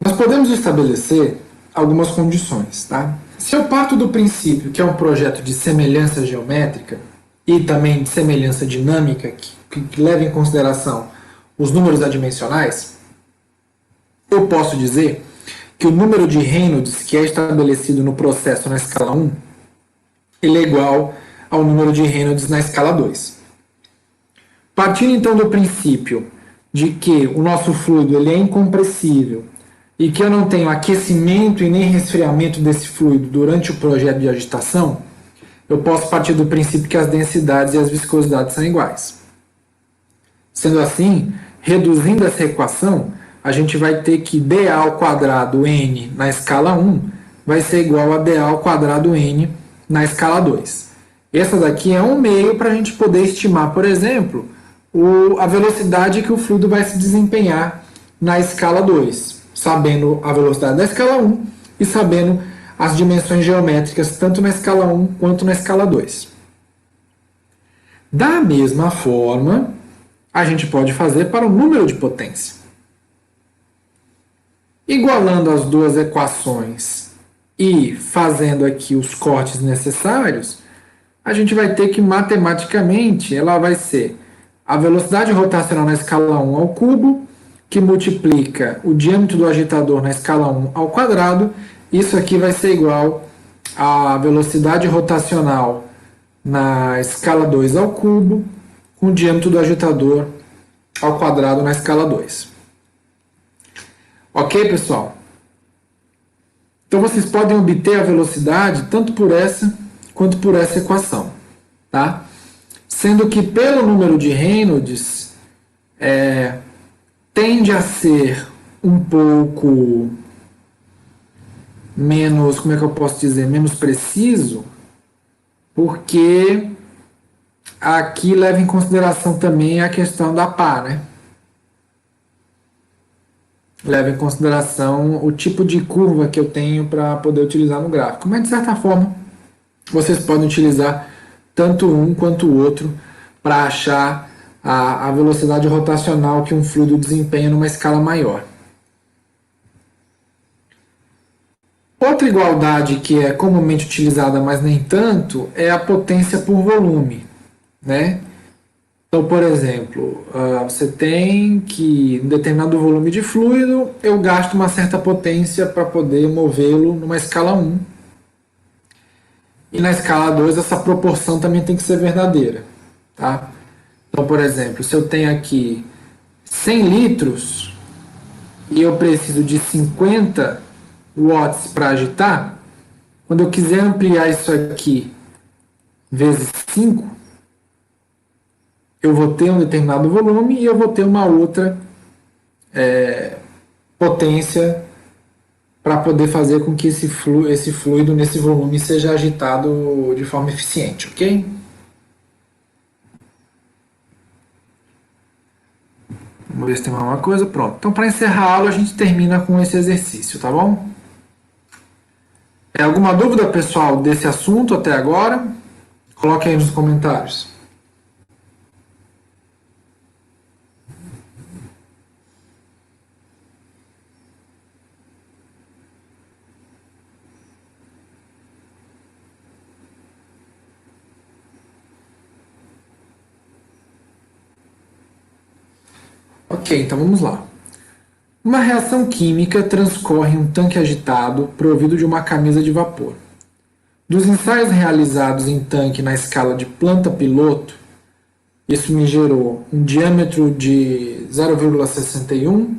Nós podemos estabelecer algumas condições, tá? Se eu parto do princípio que é um projeto de semelhança geométrica e também de semelhança dinâmica, que leva em consideração os números adimensionais, eu posso dizer que o número de Reynolds que é estabelecido no processo na escala 1, ele é igual ao número de Reynolds na escala 2. Partindo então do princípio de que o nosso fluido ele é incompressível e que eu não tenho aquecimento e nem resfriamento desse fluido durante o projeto de agitação, eu posso partir do princípio que as densidades e as viscosidades são iguais. Sendo assim, reduzindo essa equação, a gente vai ter que dA ao quadrado n na escala 1 vai ser igual a dA ao quadrado n na escala 2. Essa daqui é um meio para a gente poder estimar, por exemplo, a velocidade que o fluido vai se desempenhar na escala 2, sabendo a velocidade da escala 1 e sabendo as dimensões geométricas tanto na escala 1 quanto na escala 2. Da mesma forma, a gente pode fazer para o número de potência. Igualando as duas equações e fazendo aqui os cortes necessários, a gente vai ter que matematicamente ela vai ser a velocidade rotacional na escala 1 ao cubo, que multiplica o diâmetro do agitador na escala 1 ao quadrado. Isso aqui vai ser igual à velocidade rotacional na escala 2 ao cubo, com o diâmetro do agitador ao quadrado na escala 2. Ok, pessoal? Então vocês podem obter a velocidade tanto por essa quanto por essa equação, tá? Sendo que pelo número de Reynolds tende a ser um pouco menos, como é que eu posso dizer, menos preciso, porque aqui leva em consideração também a questão da pá, né? Leva em consideração o tipo de curva que eu tenho para poder utilizar no gráfico. Mas, de certa forma, vocês podem utilizar tanto um quanto o outro para achar a velocidade rotacional que um fluido desempenha numa escala maior. Outra igualdade que é comumente utilizada, mas nem tanto, é a potência por volume, né? Então, por exemplo, você tem que, em determinado volume de fluido, eu gasto uma certa potência para poder movê-lo numa escala 1. E na escala 2, essa proporção também tem que ser verdadeira. Tá? Então, por exemplo, se eu tenho aqui 100 litros e eu preciso de 50 watts para agitar, quando eu quiser ampliar isso aqui vezes 5, eu vou ter um determinado volume e eu vou ter uma outra potência para poder fazer com que esse fluido nesse volume seja agitado de forma eficiente, ok? Vamos ver se tem mais uma coisa. Pronto. Então, para encerrar a aula, a gente termina com esse exercício, tá bom? Alguma dúvida, pessoal, desse assunto até agora? Coloque aí nos comentários. Ok, então vamos lá. Uma reação química transcorre em um tanque agitado provido de uma camisa de vapor. Dos ensaios realizados em tanque na escala de planta piloto, isso me gerou um diâmetro de 0,61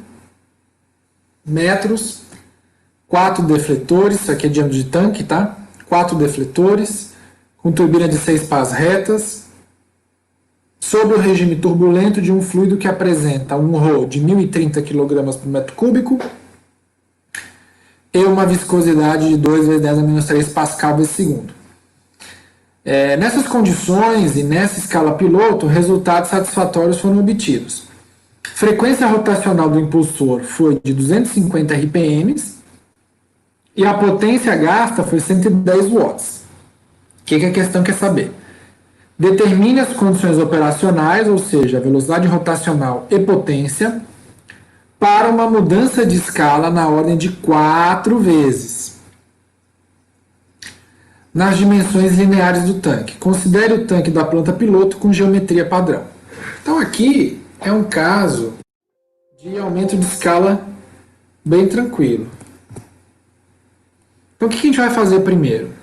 metros, 4 defletores, isso aqui é diâmetro de tanque, tá? 4 defletores, com turbina de 6 pás retas, sob o regime turbulento de um fluido que apresenta um ρ de 1.030 kg por metro cúbico e uma viscosidade de 2 vezes 10 a menos 3 pascal por segundo. Nessas condições e nessa escala piloto, resultados satisfatórios foram obtidos. Frequência rotacional do impulsor foi de 250 RPM e a potência gasta foi 110 watts. O que a questão quer saber? Determine as condições operacionais, ou seja, a velocidade rotacional e potência, para uma mudança de escala na ordem de 4 vezes. Nas dimensões lineares do tanque. Considere o tanque da planta piloto com geometria padrão. Então aqui é um caso de aumento de escala bem tranquilo. Então o que a gente vai fazer primeiro?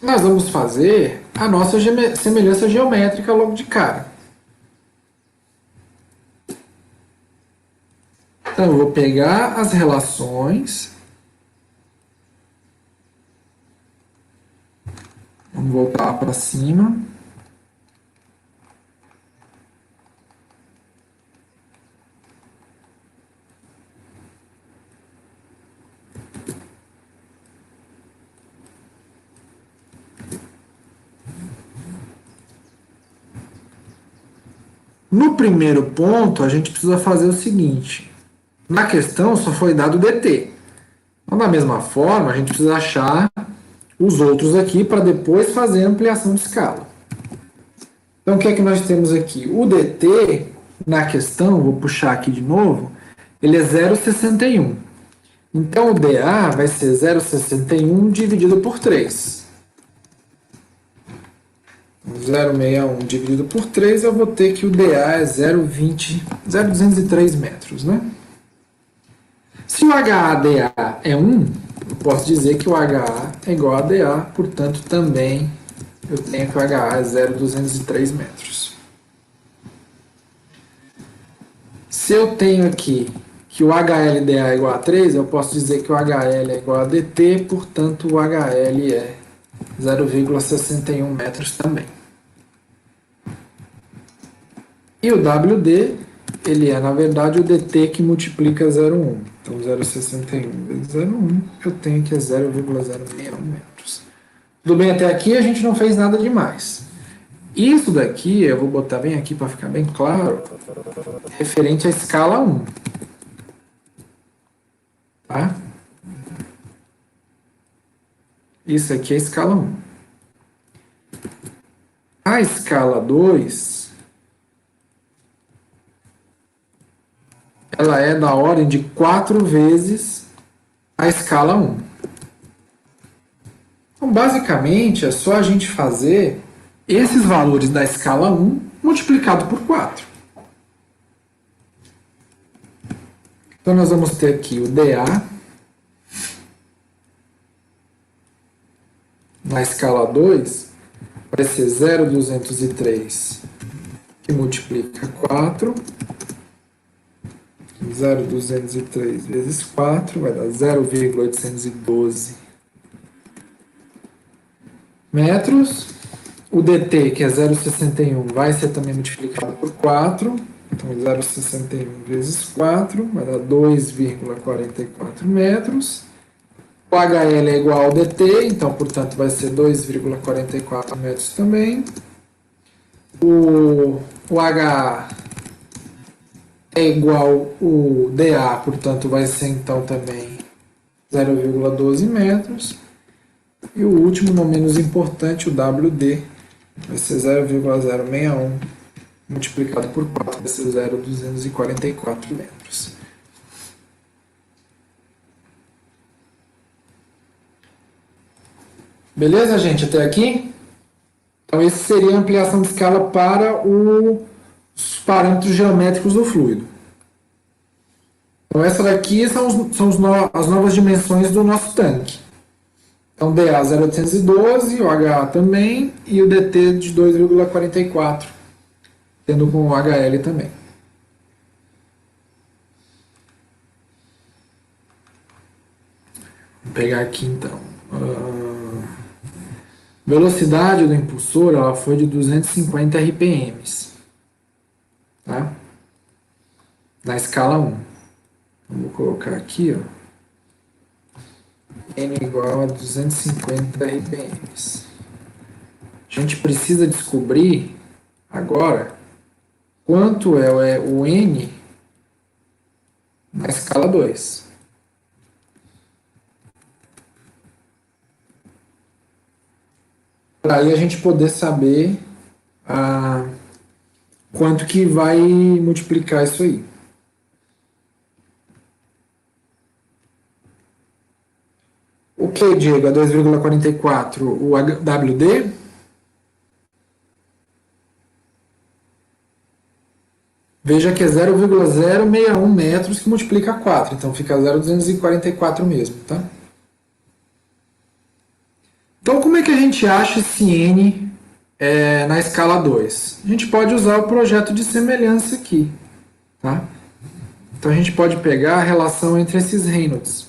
Nós vamos fazer a nossa semelhança geométrica logo de cara. Então eu vou pegar as relações. Vamos voltar para cima. No primeiro ponto, a gente precisa fazer o seguinte. Na questão só foi dado o dt. Então, da mesma forma, a gente precisa achar os outros aqui para depois fazer a ampliação de escala. Então, o que é que nós temos aqui? O dt, na questão, vou puxar aqui de novo, ele é 0,61. Então, o dA vai ser 0,61 dividido por 3. 0,61 dividido por 3, eu vou ter que o dA é 0,203 metros, né? Se o HADA é 1, eu posso dizer que o HA é igual a dA, portanto, também eu tenho que o HA é 0,203 metros. Se eu tenho aqui que o HLDA é igual a 3, eu posso dizer que o HL é igual a dt, portanto, o HL é 0,61 metros também. E o WD, ele é, na verdade, o dt que multiplica 0,1. Então, 0,61 vezes 0,1, eu tenho que é 0,061 metros. Tudo bem até aqui? A gente não fez nada demais. Isso daqui, eu vou botar bem aqui para ficar bem claro, referente à escala 1. Tá? Isso aqui é a escala 1. A escala 2, ela é da ordem de 4 vezes a escala 1. Então, basicamente, é só a gente fazer esses valores da escala 1 multiplicado por 4. Então, nós vamos ter aqui o dA na escala 2 vai ser 0,203 que multiplica 4. 0,203 vezes 4 vai dar 0,812 metros. O dt, que é 0,61, vai ser também multiplicado por 4. Então, 0,61 vezes 4 vai dar 2,44 metros. O HL é igual ao dt, então, portanto, vai ser 2,44 metros também. O HA é igual o dA, portanto, vai ser, então, também 0,12 metros. E o último, não menos importante, o WD, vai ser 0,061 multiplicado por 4, vai ser 0,244 metros. Beleza, gente? Até aqui? Então, esse seria a ampliação de escala para os parâmetros geométricos do fluido. Então essa daqui as novas dimensões do nosso tanque. Então DA 0,812, o HA também e o DT de 2,44, tendo com o HL também. Vou pegar aqui então. Velocidade do impulsor ela foi de 250 RPM, tá? Na escala 1. Vou colocar aqui, ó. N igual a 250 RPM. A gente precisa descobrir agora quanto é o N na escala 2. Para aí a gente poder saber quanto que vai multiplicar isso aí. O que, Diego? A 2,44? O WD? Veja que é 0,061 metros que multiplica 4, então fica 0,244 mesmo, tá? Então, como é que a gente acha esse N na escala 2? A gente pode usar o projeto de semelhança aqui, tá? Então, a gente pode pegar a relação entre esses Reynolds.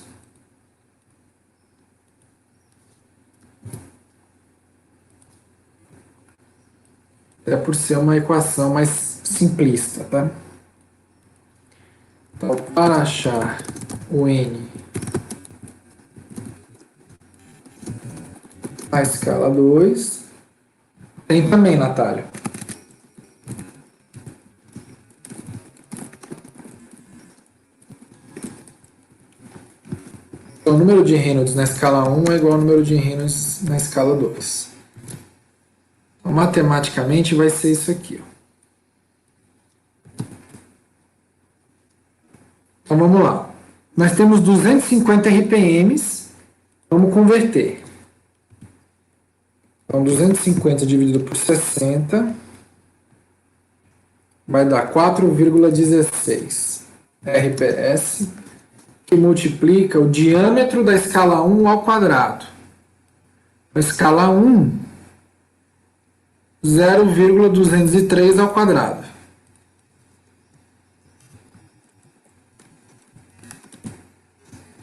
Até por ser uma equação mais simplista, tá? Então, para achar o N na escala 2, tem também, Natália. Então, o número de Reynolds na escala 1 é igual ao número de Reynolds na escala 2. Então, matematicamente, vai ser isso aqui, ó. Então, vamos lá. Nós temos 250 RPMs. Vamos converter. Então, 250 dividido por 60 vai dar 4,16 RPS, que multiplica o diâmetro da escala 1 ao quadrado. A escala 1, 0,203 ao quadrado.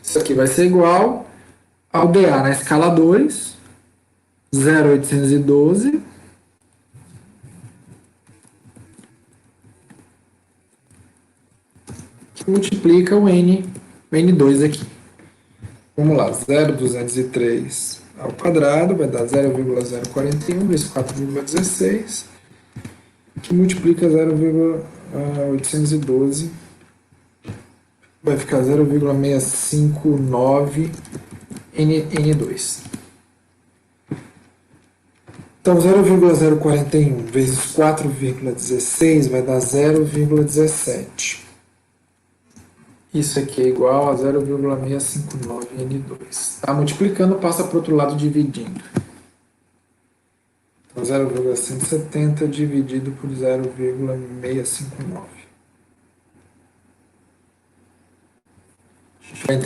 Isso aqui vai ser igual ao DA na escala 2, 0,812, que multiplica o N2 aqui. Vamos lá, 0,203 ao quadrado vai dar 0,041 vezes 4,16, que multiplica 0,812, vai ficar 0,659 N2. Então, 0,041 vezes 4,16 vai dar 0,17. Isso aqui é igual a 0,659 N2. Tá? Multiplicando, passa para o outro lado dividindo. Então, 0,170 dividido por 0,659.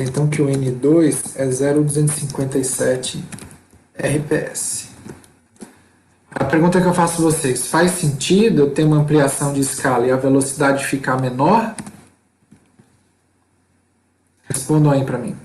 Então, que o N2 é 0,257 RPS. A pergunta que eu faço a vocês, faz sentido eu ter uma ampliação de escala e a velocidade ficar menor? Respondam aí para mim.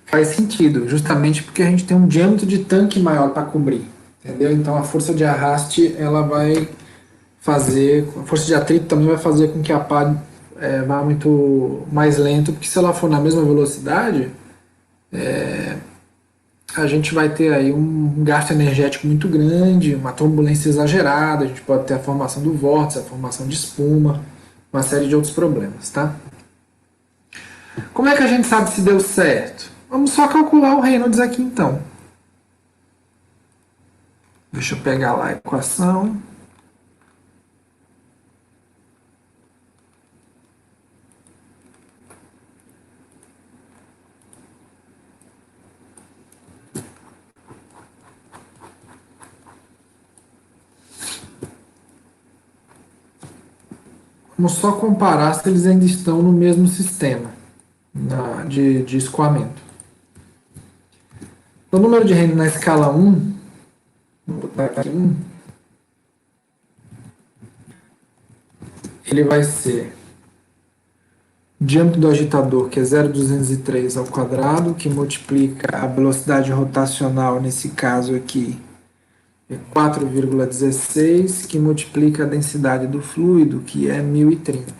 Faz sentido, justamente porque a gente tem um diâmetro de tanque maior para cobrir, entendeu? Então a força de arraste ela vai fazer, a força de atrito também vai fazer com que a pá vá muito mais lento, porque se ela for na mesma velocidade, a gente vai ter aí um gasto energético muito grande, uma turbulência exagerada, a gente pode ter a formação do vórtice, a formação de espuma, uma série de outros problemas, tá? Como é que a gente sabe se deu certo? Vamos só calcular o Reynolds aqui então. Deixa eu pegar lá a equação. Vamos só comparar se eles ainda estão no mesmo sistema de escoamento. O número de Reynolds na escala 1, vou botar aqui 1, ele vai ser o diâmetro do agitador, que é 0,203 ao quadrado, que multiplica a velocidade rotacional, nesse caso aqui, é 4,16, que multiplica a densidade do fluido, que é 1030,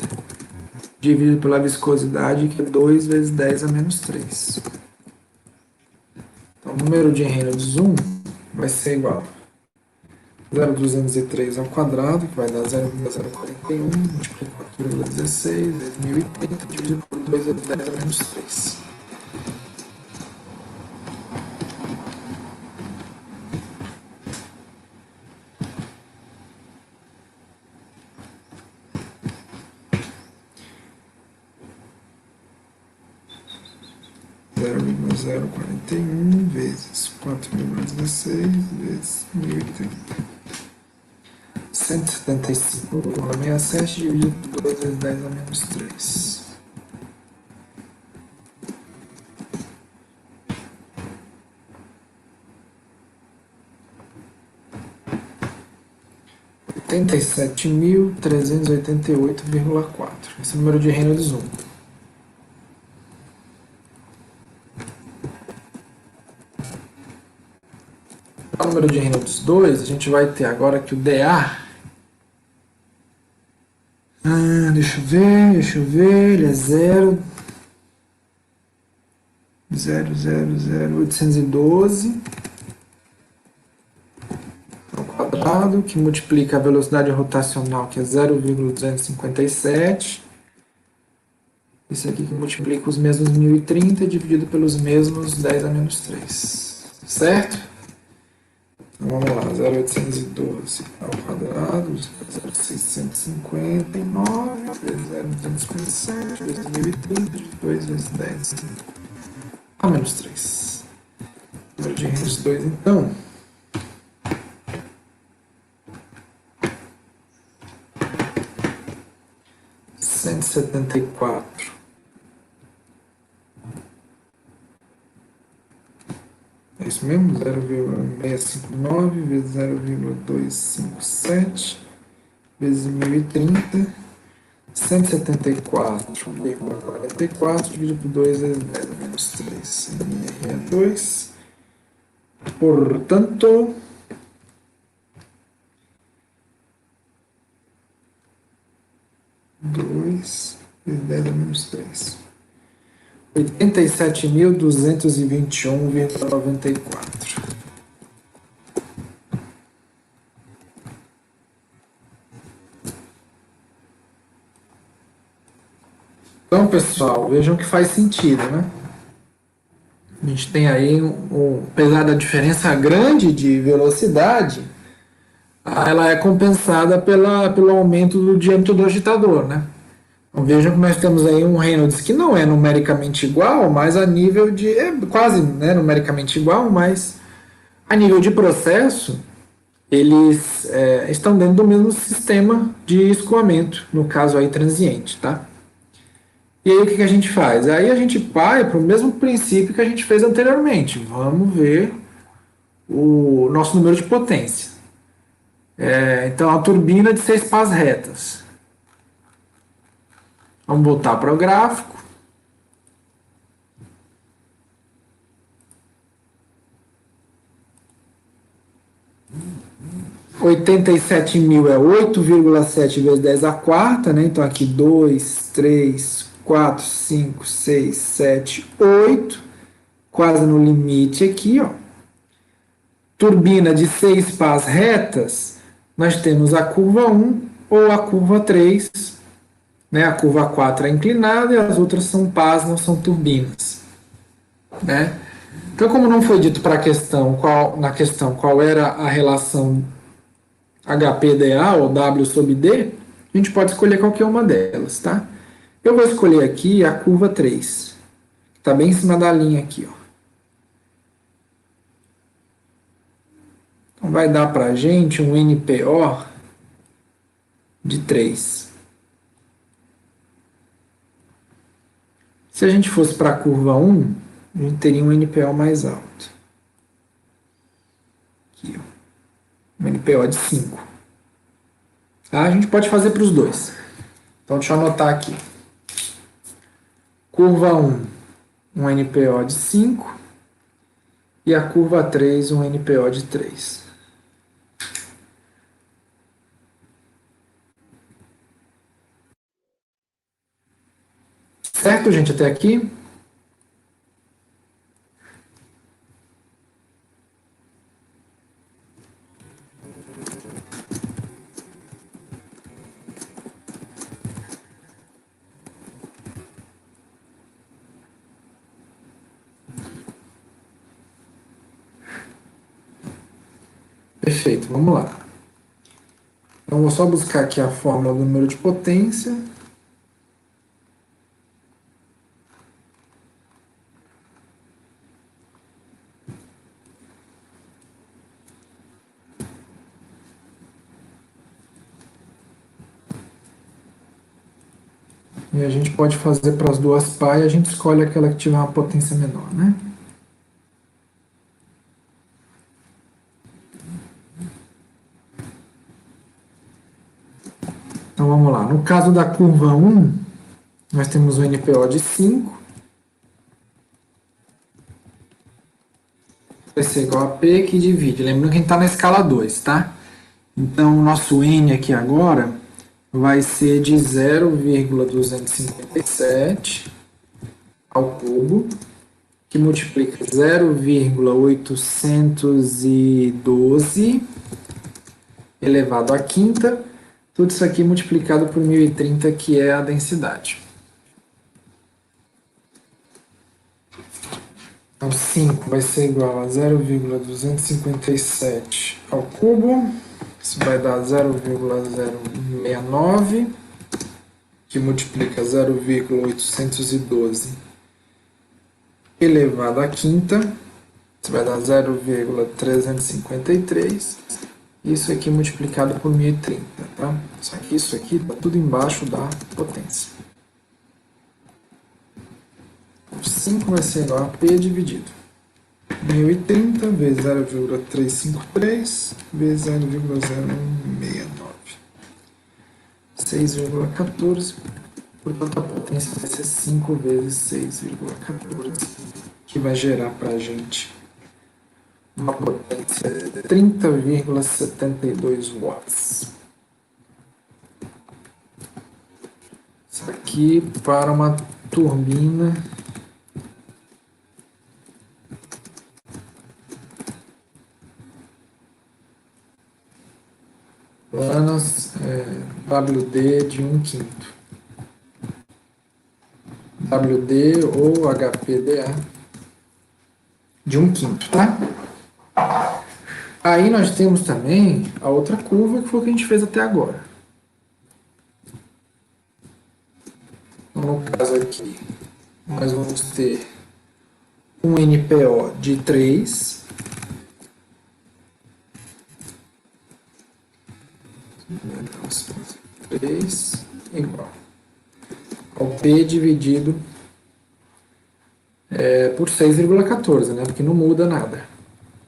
dividido pela viscosidade, que é 2 vezes 10 a menos 3. Então, o número de Reynolds 1 vai ser igual a 0,203 ao quadrado, que vai dar 0,041, multiplica 4,16 vezes 1030, dividido por 2 vezes 10 a menos 3. Zero vírgula 041 vezes 4,16 vezes 1030. 175,67 dividido por 2 vezes 10 a menos 3. R$ 87.388,4. Esse é o número de Reynolds 1. O número de Reynolds 2, a gente vai ter agora que o DA. Deixa eu ver, ele é 0,812 ao quadrado, que multiplica a velocidade rotacional, que é 0,257. Isso aqui que multiplica os mesmos 1030 dividido pelos mesmos 10 a menos 3. Certo? Então, vamos lá, 0,812 ao quadrado, 0,659 vezes 0,257 vezes 1030 de 2 vezes 10 a menos 3. Número de Reynolds 2, então. Cento e setenta e quatro. É isso mesmo? 0,659 vezes 0,257 vezes 1030. 174,44 dividido por 2 vezes 10 a menos 3. NR é 2. Portanto, vezes 10 a menos 3. 87.221,94. Então, pessoal, vejam que faz sentido, né? A gente tem aí, apesar da diferença grande de velocidade, ela é compensada pelo aumento do diâmetro do agitador, né? Então, vejam que nós temos aí um Reynolds que não é numericamente igual, mas a nível de... é quase, né, numericamente igual, mas a nível de processo, eles estão dentro do mesmo sistema de escoamento, no caso aí transiente, tá? E aí o que a gente faz? Aí a gente vai para o mesmo princípio que a gente fez anteriormente. Vamos ver o nosso número de potência. Então, a turbina de 6 pás retas. Vamos voltar para o gráfico. R$ 87.000 é 8,7 vezes 10 a quarta, né? Então aqui 2, 3, 4, 5, 6, 7, 8. quase no limite aqui, ó. Turbina de 6 pás retas, nós temos a curva 1 ou a curva 3, né? A curva 4 é inclinada e as outras são pás, não são turbinas, né? Então, como não foi dito para a questão na questão qual era a relação HPDA ou W sobre D, a gente pode escolher qualquer uma delas, tá? Eu vou escolher aqui a curva 3, que está bem em cima da linha aqui, ó. Então, vai dar para a gente um NPO de 3. Se a gente fosse para a curva 1, a gente teria um NPO mais alto. Aqui, ó. Um NPO de 5. Tá? A gente pode fazer para os dois. Então, deixa eu anotar aqui. Curva 1, um NPO de 5. E a curva 3, um NPO de 3. Certo, gente, até aqui? Perfeito, vamos lá. Então, vou só buscar aqui a fórmula do número de potência. E a gente pode fazer para as duas pá e a gente escolhe aquela que tiver uma potência menor, né? Então vamos lá. No caso da curva 1, nós temos um NPO de 5. Vai ser igual a P que divide. Lembrando que a gente está na escala 2, tá? Então o nosso N aqui agora vai ser de 0,257 ao cubo, que multiplica 0,812 elevado à quinta, tudo isso aqui multiplicado por 1030, que é a densidade. Então 5 vai ser igual a 0,257 ao cubo, isso vai dar 0,069, que multiplica 0,812 elevado à quinta, isso vai dar 0,353, isso aqui multiplicado por 1030, tá? Só que isso aqui está tudo embaixo da potência. 5 vai ser igual a P dividido 1030 vezes 0,353 vezes 0,069. 6,14. Portanto, a potência vai ser 5 vezes 6,14, que vai gerar para a gente uma potência de 30,72 watts. Isso aqui para uma turbina planas WD de 1/5. WD ou HPDA de 1/5, tá? Aí nós temos também a outra curva, que foi o que a gente fez até agora. Então, no caso aqui, nós vamos ter um NPO de 3. Igual ao P dividido por 6,14, né? Porque não muda nada.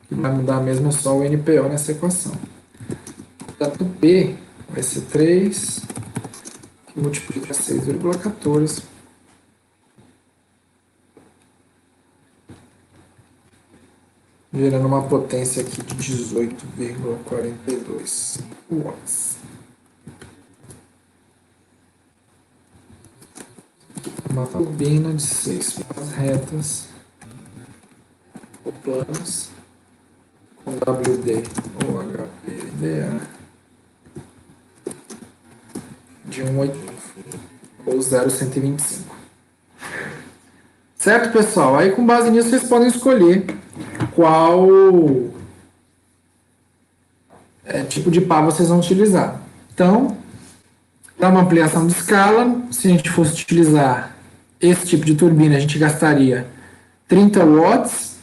O que vai mudar mesmo é só o NPO nessa equação. Portanto, P vai ser 3, que multiplica 6,14. Gerando uma potência aqui de 18,42 watts. Uma turbina de 6 pás retas planos com WD ou HPDA de 1,8 ou 0,125. Certo, pessoal? Aí, com base nisso, vocês podem escolher qual tipo de pá vocês vão utilizar. Então, para uma ampliação de escala, se a gente fosse utilizar esse tipo de turbina, a gente gastaria 30 watts,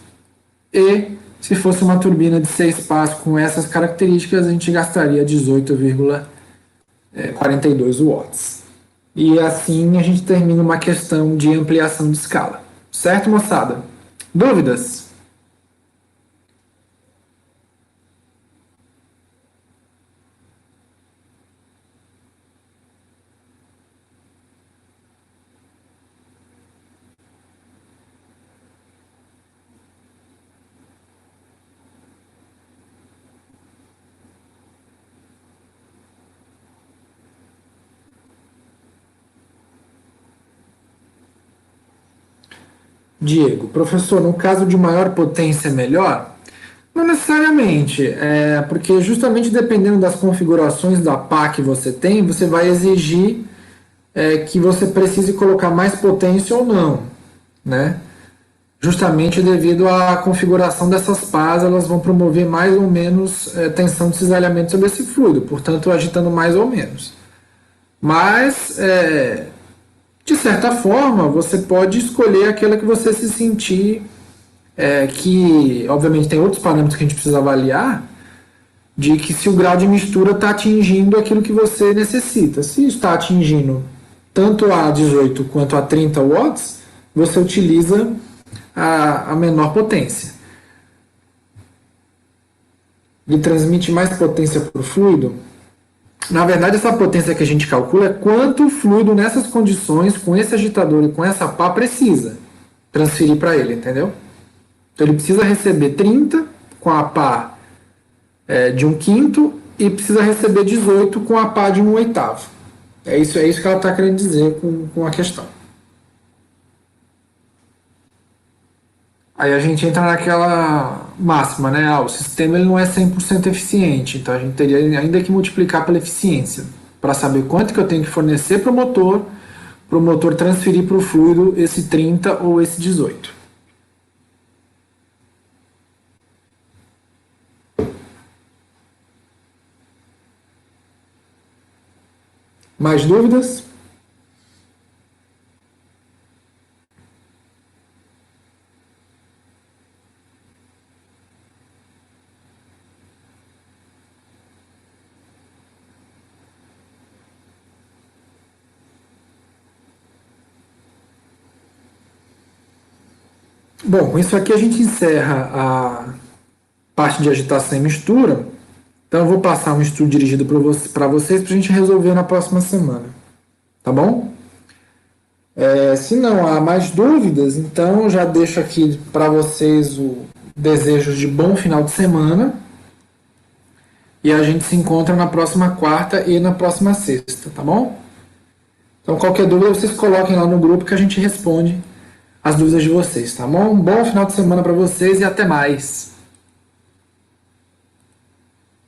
e se fosse uma turbina de 6 pás com essas características, a gente gastaria 18,42 watts. E assim a gente termina uma questão de ampliação de escala. Certo, moçada? Dúvidas? Diego, professor, no caso de maior potência é melhor? Não necessariamente, porque justamente dependendo das configurações da pá que você tem, você vai exigir que você precise colocar mais potência ou não, né? Justamente devido à configuração dessas pás, elas vão promover mais ou menos tensão de cisalhamento sobre esse fluido, portanto agitando mais ou menos. Mas de certa forma, você pode escolher aquela que você se sentir, que obviamente tem outros parâmetros que a gente precisa avaliar, de que se o grau de mistura está atingindo aquilo que você necessita. Se está atingindo tanto a 18 quanto a 30 watts, você utiliza a menor potência. Ele transmite mais potência para o fluido. Na verdade, essa potência que a gente calcula é quanto o fluido nessas condições, com esse agitador e com essa pá, precisa transferir para ele, entendeu? Então ele precisa receber 30 com a pá de 1/5 e precisa receber 18 com a pá de 1/8. É isso que ela está querendo dizer com a questão. Aí a gente entra naquela máxima, né? O sistema ele não é 100% eficiente, então a gente teria ainda que multiplicar pela eficiência para saber quanto que eu tenho que fornecer para o motor transferir para o fluido esse 30 ou esse 18. Mais dúvidas? Bom, com isso aqui a gente encerra a parte de agitação e mistura. Então eu vou passar um estudo dirigido para vocês para a gente resolver na próxima semana. Tá bom? Se não há mais dúvidas, então eu já deixo aqui para vocês o desejo de bom final de semana. E a gente se encontra na próxima quarta e na próxima sexta, tá bom? Então qualquer dúvida vocês coloquem lá no grupo que a gente responde as dúvidas de vocês, tá bom? Um bom final de semana para vocês e até mais!